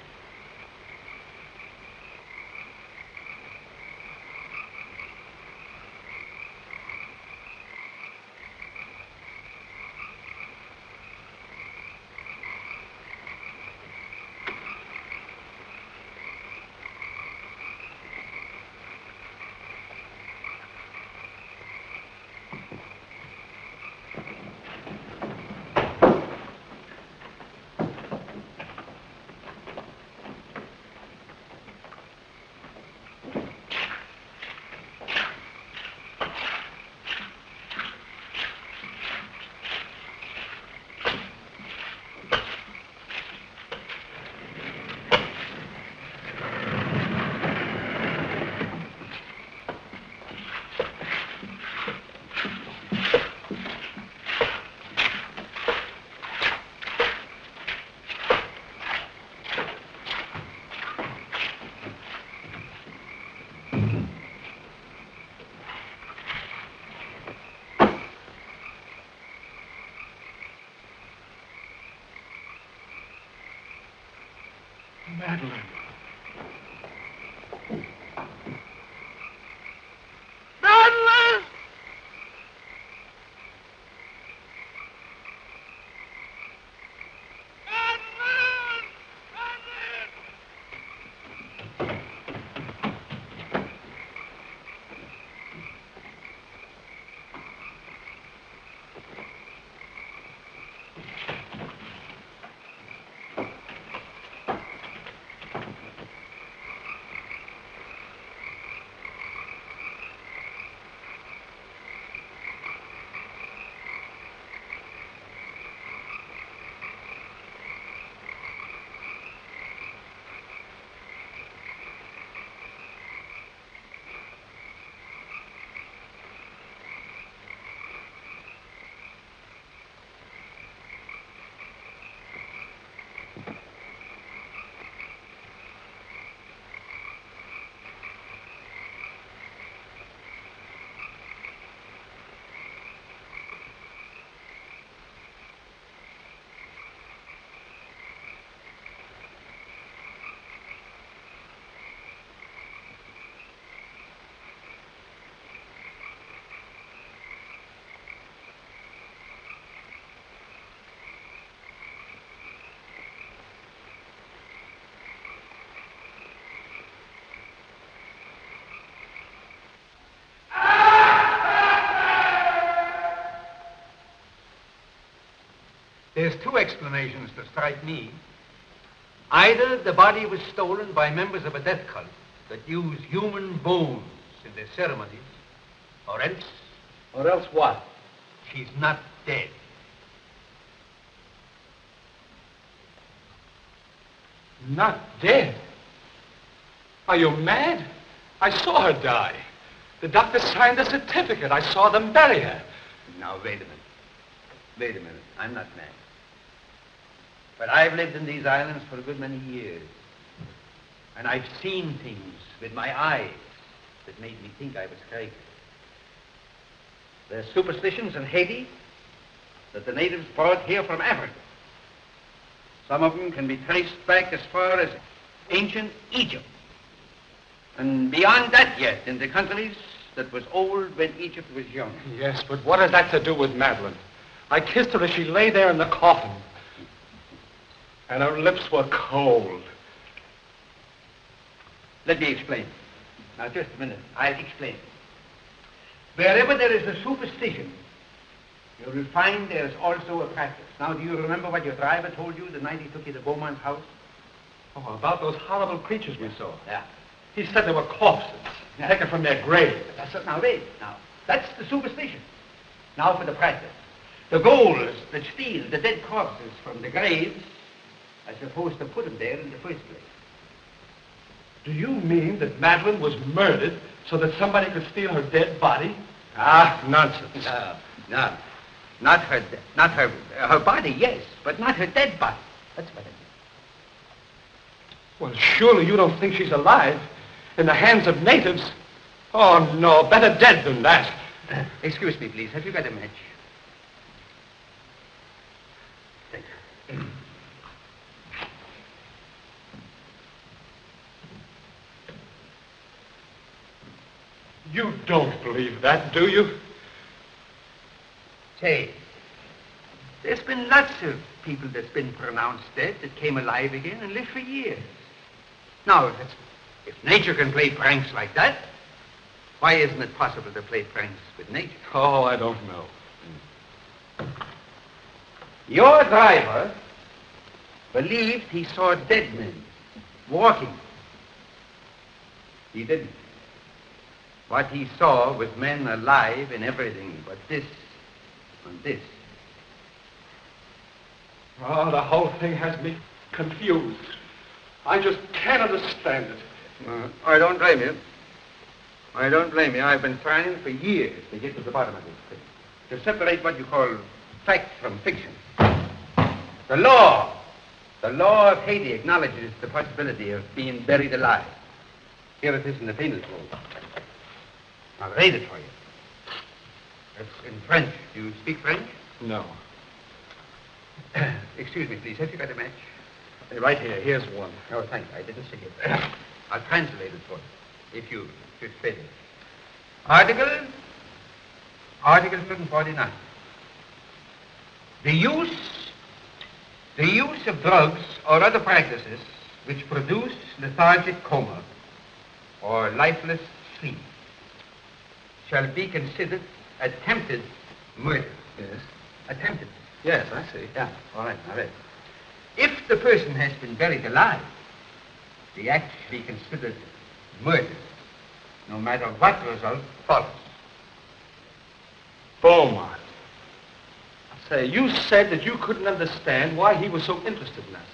There's two explanations that strike me. Either the body was stolen by members of a death cult that use human bones in their ceremonies, or else... Or else what? She's not dead. Not dead? Are you mad? I saw her die. The doctor signed the certificate. I saw them bury her. Now, wait a minute. Wait a minute. I'm not mad. But I've lived in these islands for a good many years. And I've seen things with my eyes that made me think I was crazy. There's superstitions in Haiti that the natives brought here from Africa. Some of them can be traced back as far as ancient Egypt. And beyond that yet, in the countries that was old when Egypt was young. Yes, but what has that to do with Madeline? I kissed her as she lay there in the coffin. And her lips were cold. Let me explain. Now, just a minute. I'll explain. Wherever there is a superstition, you will find there's also a practice. Now, do you remember what your driver told you the night he took you to Beaumont's house? Oh, about those horrible creatures we saw. Yeah. He said they were corpses, taken from their grave. That's it. Now, wait. Now, that's the superstition. Now for the practice. The ghouls that steal the dead corpses from the graves are supposed to put them there in the first place. Do you mean that Madeline was murdered so that somebody could steal her dead body? Ah, nonsense. No. Not her body, yes, but not her dead body. That's what I mean. Well, surely you don't think she's alive in the hands of natives? Oh, no, better dead than that. Excuse me, please. Have you got a match? Thank you. You don't believe that, do you? Say, there's been lots of people that's been pronounced dead that came alive again and lived for years. Now, if nature can play pranks like that, why isn't it possible to play pranks with nature? Oh, I don't know. Your driver believed he saw dead men walking. He didn't. What he saw was men alive in everything but this and this. Oh, the whole thing has me confused. I just can't understand it. I don't blame you. I don't blame you. I've been trying for years to get to the bottom of this thing. To separate what you call fact from fiction. The law of Haiti acknowledges the possibility of being buried alive. Here it is in the penal code. I'll read it for you. It's in French. Do you speak French? No. Excuse me, please. Have you got a match? Right here. Here's one. Oh, thank you. I didn't see it. I'll translate it for you, if you should fit it. Article 149. The use of drugs or other practices which produce lethargic coma or lifeless sleep shall be considered attempted murder. Yes. Attempted. Yes, I see. Yeah, all right, all right. If the person has been buried alive, the act shall be considered murder, no matter what result follows. Beaumont. Say, you said that you couldn't understand why he was so interested in us.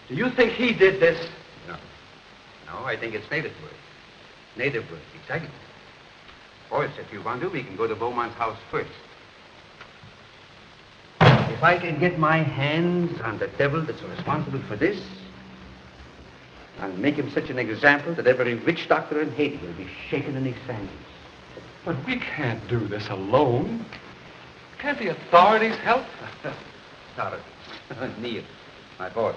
Do you think he did this? No. No, I think it's native work. Native work, exactly. Of course, if you want to, we can go to Beaumont's house first. If I can get my hands on the devil that's responsible for this, I'll make him such an example that every witch doctor in Haiti will be shaken in his sandals. But we can't do this alone. Can't the authorities help? Authorities? Neil, my boy,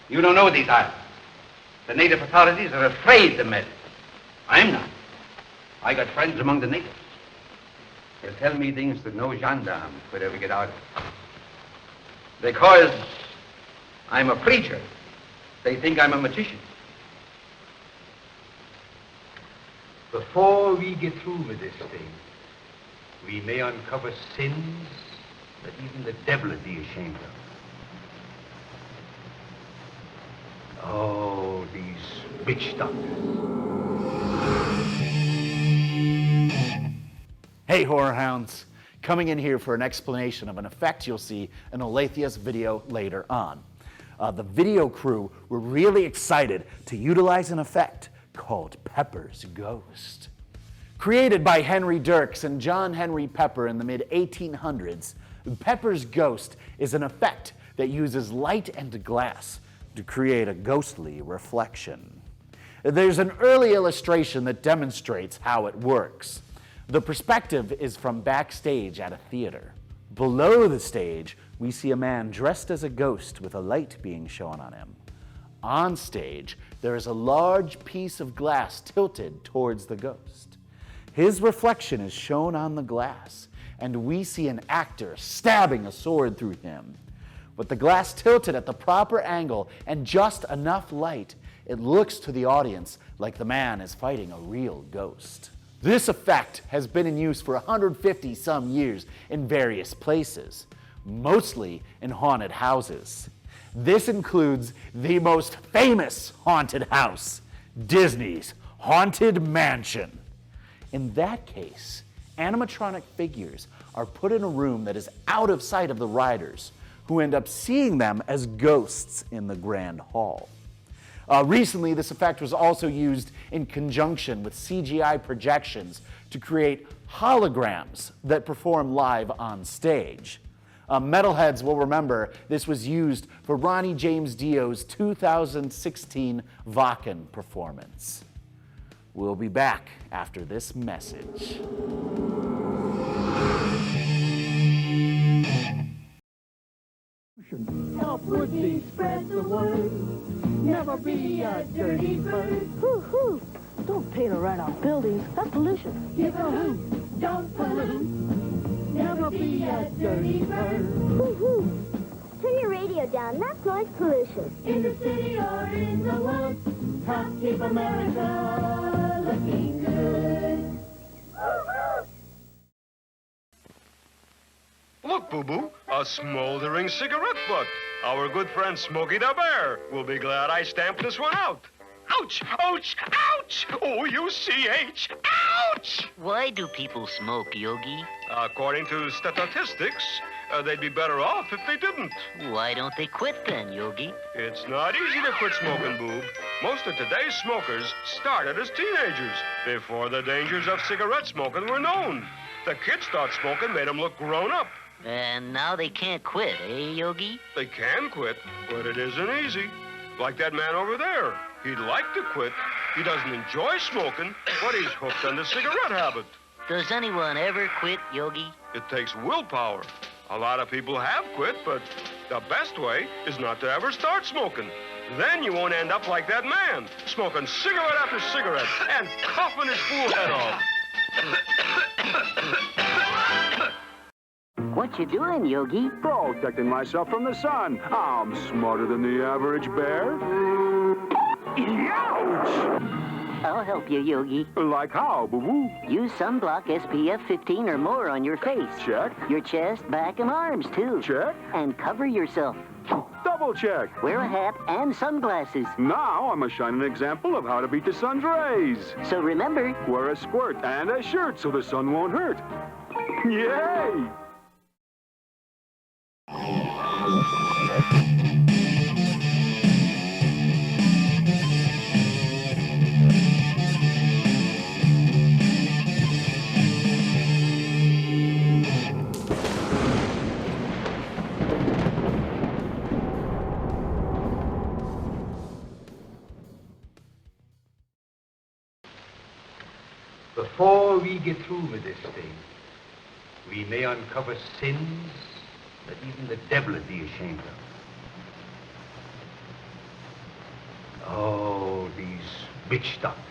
you don't know these islands. The native authorities are afraid to meddle. I'm not. I got friends among the natives. They'll tell me things that no gendarme could ever get out of. Because I'm a preacher, they think I'm a magician. Before we get through with this thing, we may uncover sins that even the devil would be ashamed of. Oh, these witch doctors. Hey, horror hounds. Coming in here for an explanation of an effect you'll see in Olathia's video later on. The video crew were really excited to utilize an effect called Pepper's Ghost. Created by Henry Dirks and John Henry Pepper in the mid-1800s, Pepper's Ghost is an effect that uses light and glass to create a ghostly reflection. There's an early illustration that demonstrates how it works. The perspective is from backstage at a theater. Below the stage, we see a man dressed as a ghost with a light being shown on him. On stage, there is a large piece of glass tilted towards the ghost. His reflection is shown on the glass, and we see an actor stabbing a sword through him. With the glass tilted at the proper angle and just enough light, it looks to the audience like the man is fighting a real ghost. This effect has been in use for 150 some years in various places, mostly in haunted houses. This includes the most famous haunted house, Disney's Haunted Mansion. In that case, animatronic figures are put in a room that is out of sight of the riders, who end up seeing them as ghosts in the grand hall. Recently, this effect was also used in conjunction with CGI projections to create holograms that perform live on stage. Metalheads will remember this was used for Ronnie James Dio's 2016 Wacken performance. We'll be back after this message. Help Woody spread the word. Never be a dirty bird. Hoo-hoo. Don't paint or write on buildings. That's pollution. Give a hoot. Don't pollute. Never be a dirty bird. Hoo-hoo. Turn your radio down. That's noise pollution. In the city or in the woods, help keep America looking good. Look, Boo-Boo, a smoldering cigarette butt. Our good friend Smokey the Bear will be glad I stamped this one out. Ouch! Ouch! Ouch! O-U-C-H! Ouch! Why do people smoke, Yogi? According to statistics, they'd be better off if they didn't. Why don't they quit then, Yogi? It's not easy to quit smoking, Boob. Most of today's smokers started as teenagers, before the dangers of cigarette smoking were known. The kids thought smoking made them look grown up. And now they can't quit, eh, Yogi? They can quit, but it isn't easy. Like that man over there. He'd like to quit. He doesn't enjoy smoking, but he's hooked on the cigarette habit. Does anyone ever quit, Yogi? It takes willpower. A lot of people have quit, but the best way is not to ever start smoking. Then you won't end up like that man, smoking cigarette after cigarette and coughing his fool head off. What you doing, Yogi? Protecting myself from the sun. I'm smarter than the average bear. Ouch! I'll help you, Yogi. Like how, boo-boo? Use sunblock SPF 15 or more on your face. Check. Your chest, back, and arms, too. Check. And cover yourself. Double check. Wear a hat and sunglasses. Now I'm a shining example of how to beat the sun's rays. So remember, wear a squirt and a shirt so the sun won't hurt. Yay! Before we get through with this thing, we may uncover sins that even the devil would be ashamed of. Oh, these witch doctors.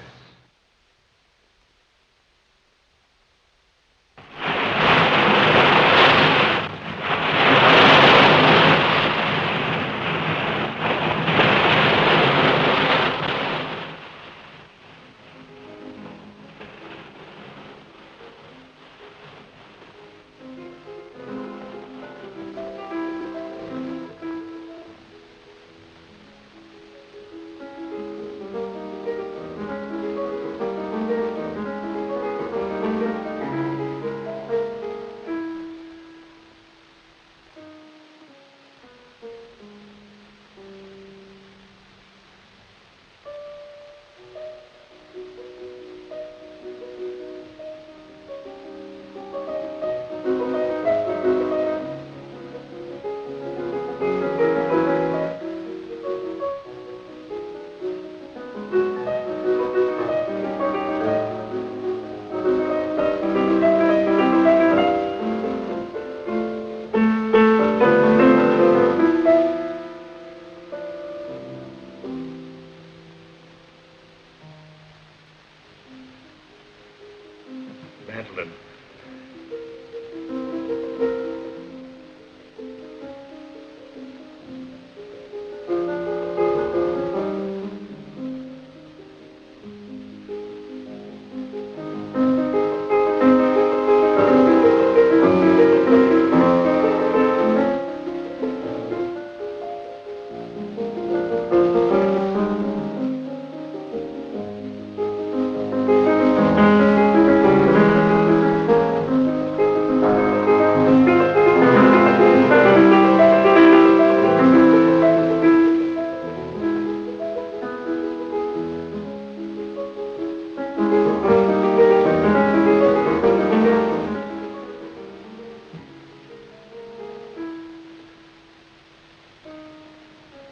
Madeline.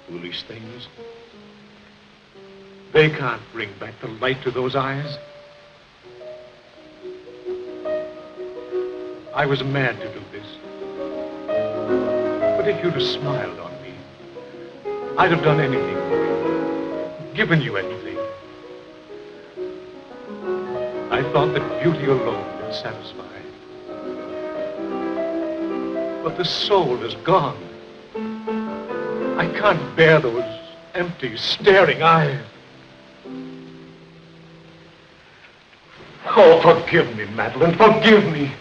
Foolish things. They can't bring back the light to those eyes. I was mad to do this. But if you'd have smiled on me, I'd have done anything for you, given you anything. I thought that beauty alone would satisfy. But the soul is gone. I can't bear those empty, staring eyes. Oh, forgive me, Madeline, forgive me.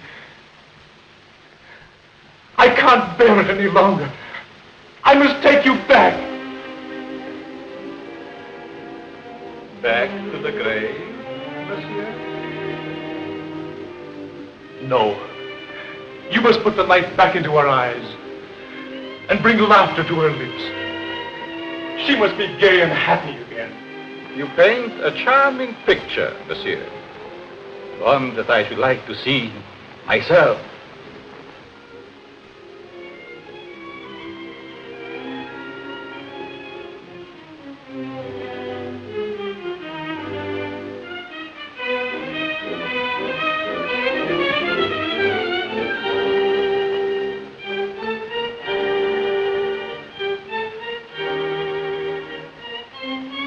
I can't bear it any longer. I must take you back. Back to the grave, monsieur? No. You must put the light back into her eyes and bring laughter to her lips. She must be gay and happy again. You paint a charming picture, monsieur. One that I should like to see myself.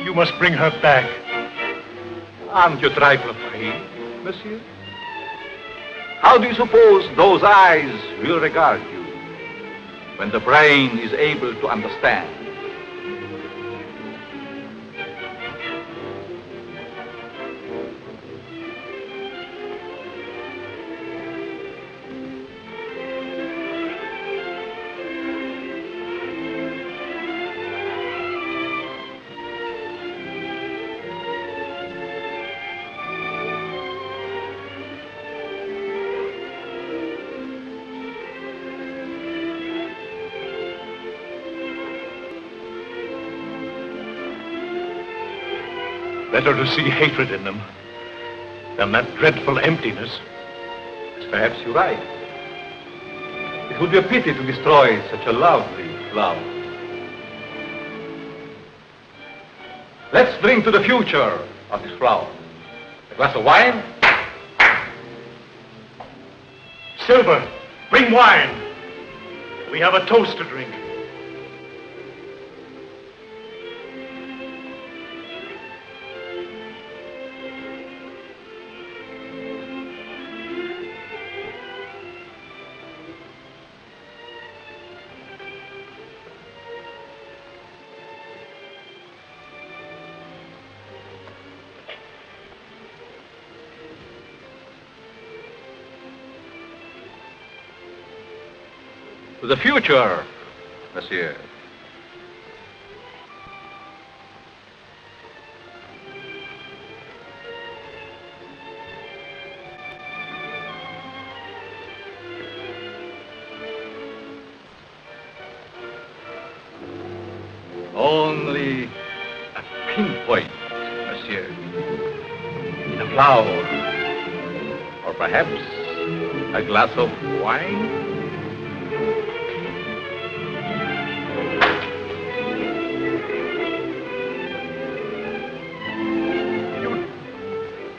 You must bring her back. Aren't you a trifle afraid, monsieur? How do you suppose those eyes will regard you when the brain is able to understand? Better to see hatred in them than that dreadful emptiness. Perhaps you're right. It would be a pity to destroy such a lovely flower. Let's drink to the future of this flower. A glass of wine? Silver, bring wine. We have a toast to drink. To the future, monsieur. Only a pinpoint, monsieur, in a flower, or perhaps a glass of wine.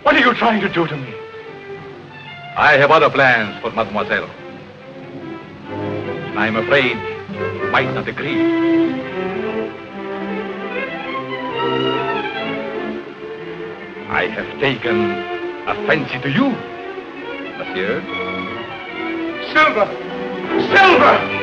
What are you trying to do to me? I have other plans for mademoiselle. I'm afraid you might not agree. I have taken a fancy to you. Monsieur? Silver! Silver!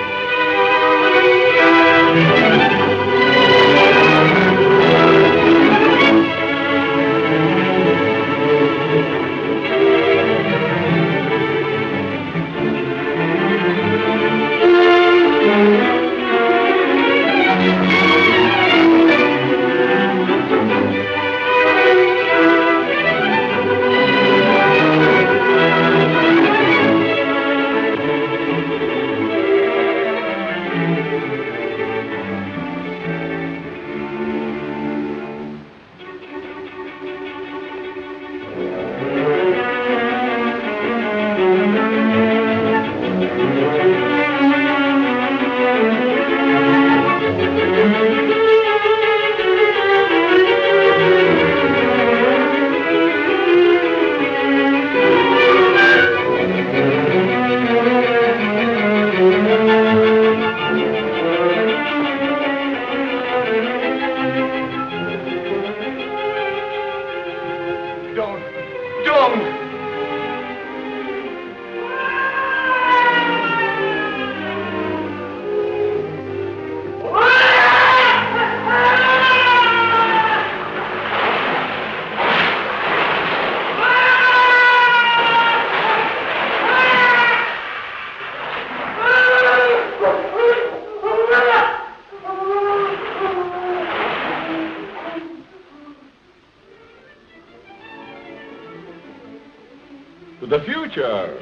To the future,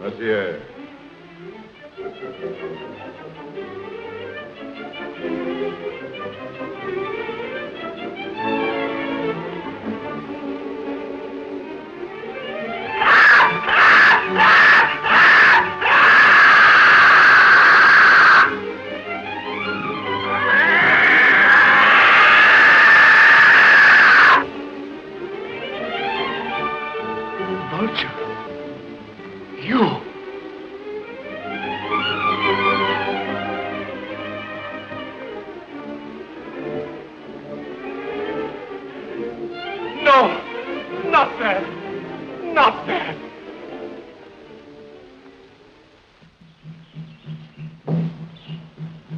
monsieur. Vulture. You. No! Not that! Not that!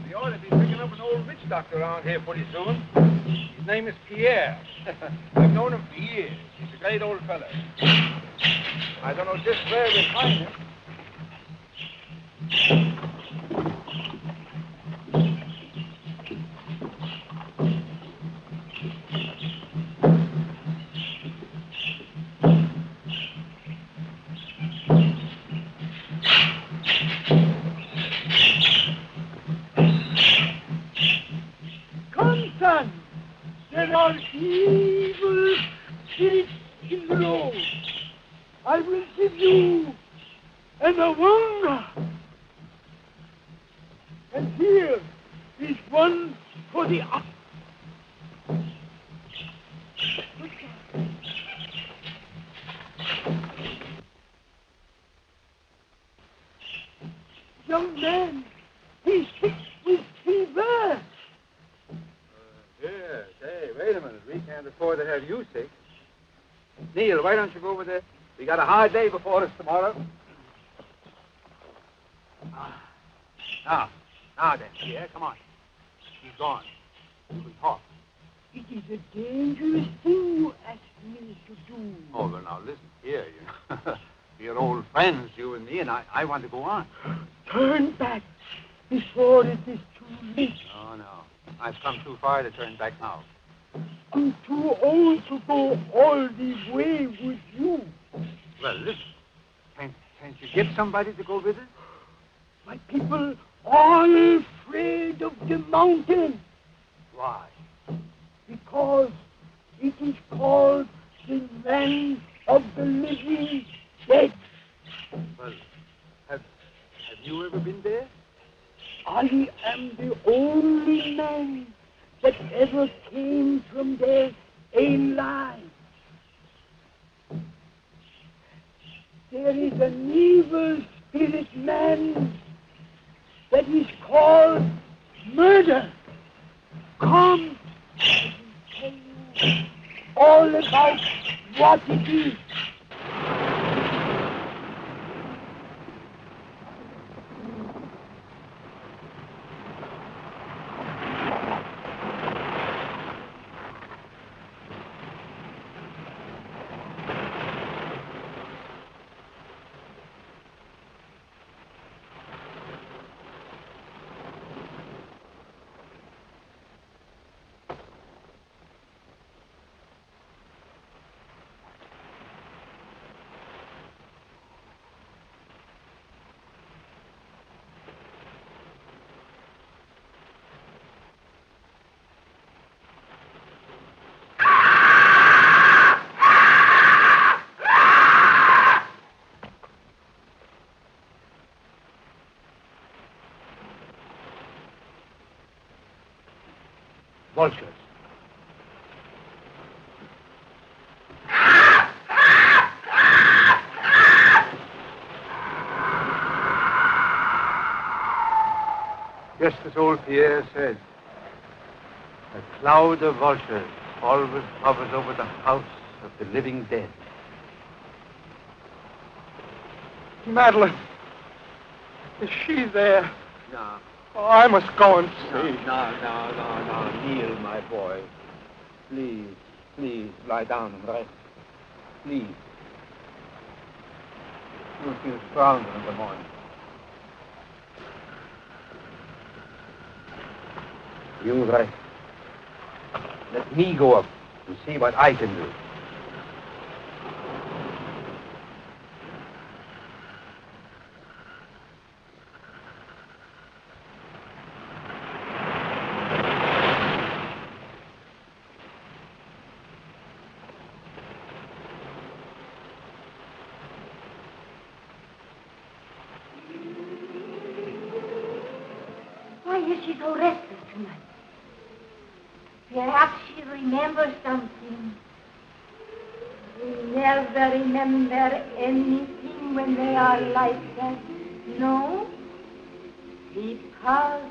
We ought to be picking up an old witch doctor around here pretty soon. His name is Pierre. I've known him for years. He's a great old fella. I don't know just where we'll find him. Come, son. There are evil spirits in the road. I will give you an awanga. And here is one for the ox. Young man, he's sick with fever. Yes. Hey, wait a minute. We can't afford to have you sick. Neil, why don't you go over there? We got a hard day before us tomorrow. Now then, yeah, come on. He's gone. You can talk. It is a dangerous thing you ask me to do. Oh, well, now listen here. You know. We're old friends, you and me, and I want to go on. Turn back before it is too late. Oh, no. I've come too far to turn back now. I'm too old to go all the way with you. Well, listen. Can't you get somebody to go with us? My people are afraid of the mountain. Why? Because it is called the land of the living dead. Well, have you ever been there? I am the only man that ever came from there alive. There is an evil spirit man that is called murder. Come, I will tell you all about what it is. vultures. Just as old Pierre said, a cloud of vultures always hovers over the house of the living dead. Madeline. Is she there? No. Oh, I must go and see. No. Kneel, my boy. Please, lie down and rest. Please. You'll feel stronger in the morning. You rest. Let me go up and see what I can do. Why is she so restless tonight? Perhaps she remembers something. They never remember anything when they are like that. No? Because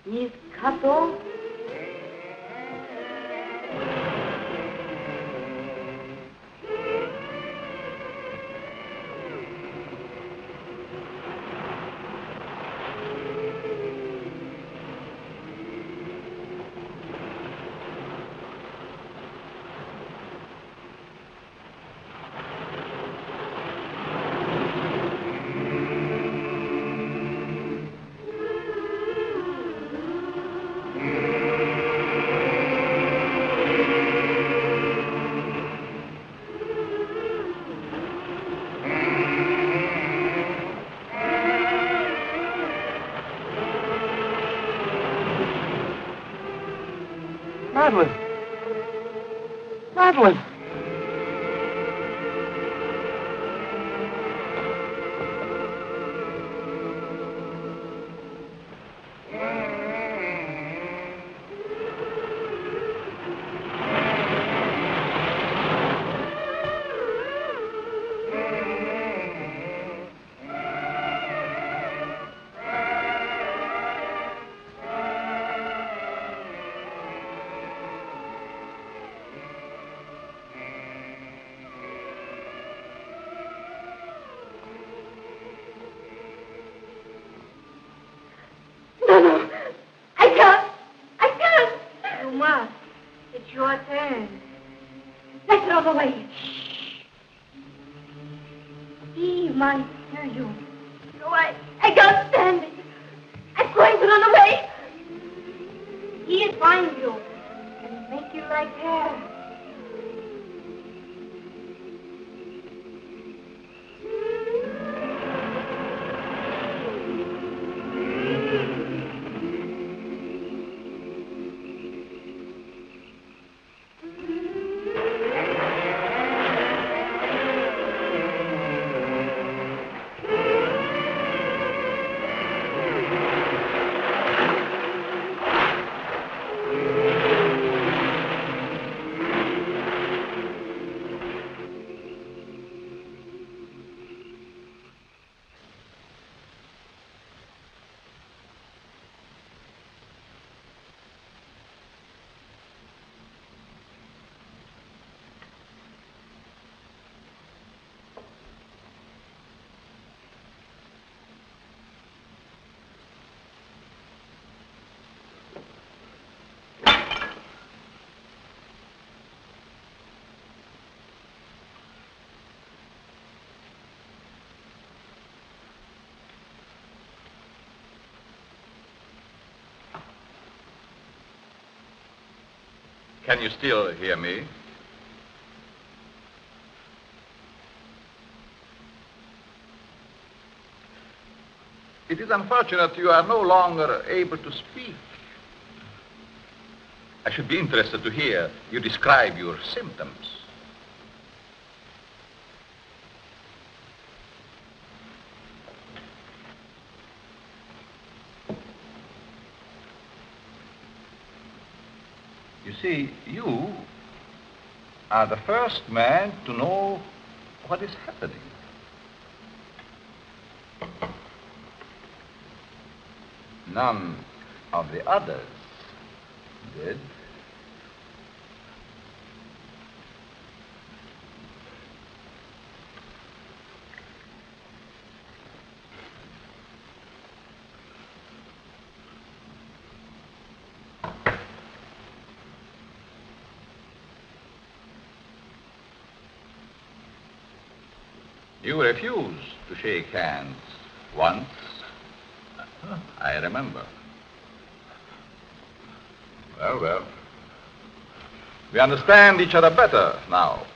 he's cut off. Madeline. Madeline. No. I can't. You must. It's your turn. Let's run away. He might hear you. No, I can't stand it. I'm going to run away. He'll find you and make you like her. Can you still hear me? It is unfortunate you are no longer able to speak. I should be interested to hear you describe your symptoms. see, you are the first man to know what is happening. None of the others did. You refused to shake hands once. I remember. Well, well. We understand each other better now.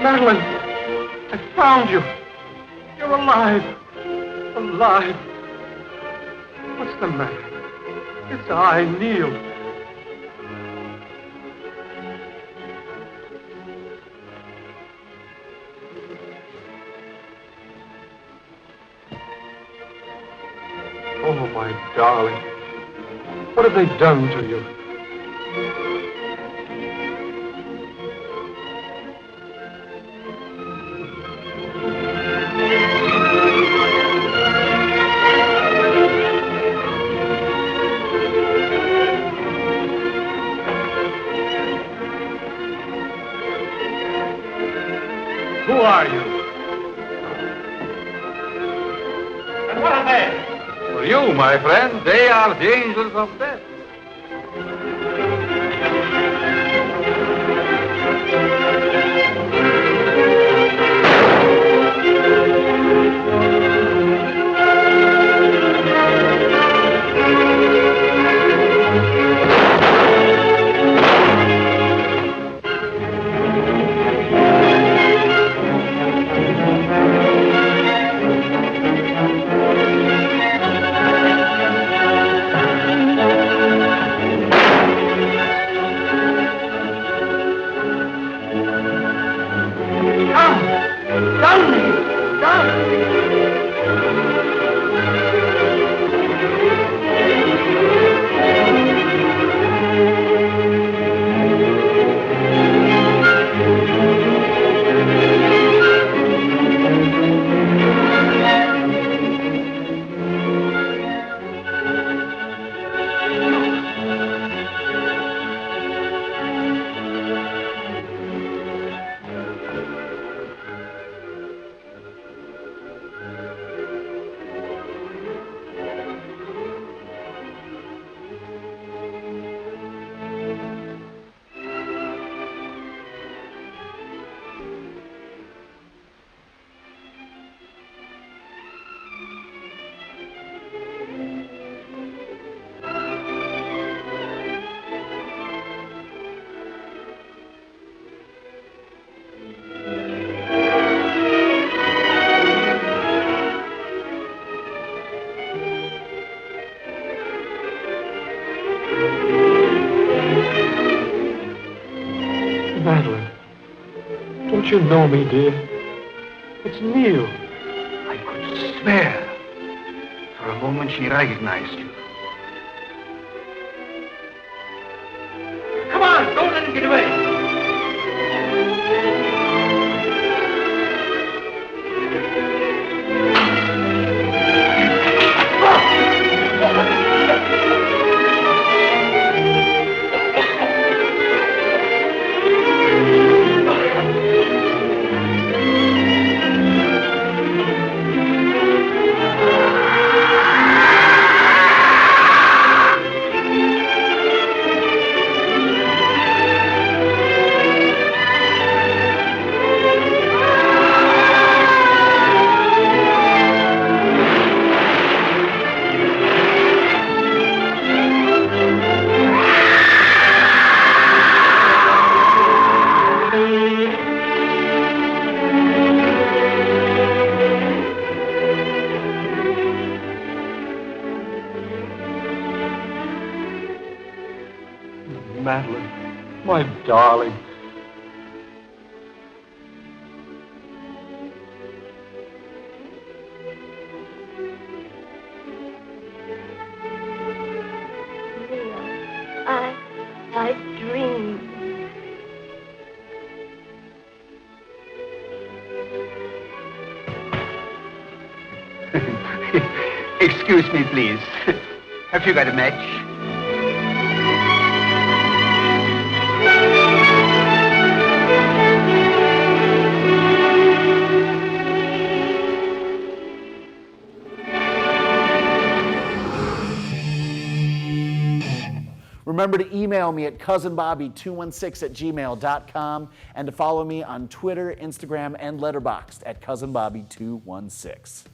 Madeline, I found you. You're alive. Alive. What's the matter? It's I, Neil. Oh, my darling. What have they done to you? Who are you? And what are they? For you, my friend, they are the angels of death. Madeline, don't you know me, dear? It's Neil. I could swear. For a moment she recognized you. Come on, don't let him get away. Madeline, my darling. I dreamed. Excuse me, please. Have you got a match? Remember to email me at cousinbobby216@gmail.com and to follow me on Twitter, Instagram, and Letterboxd at cousinbobby216.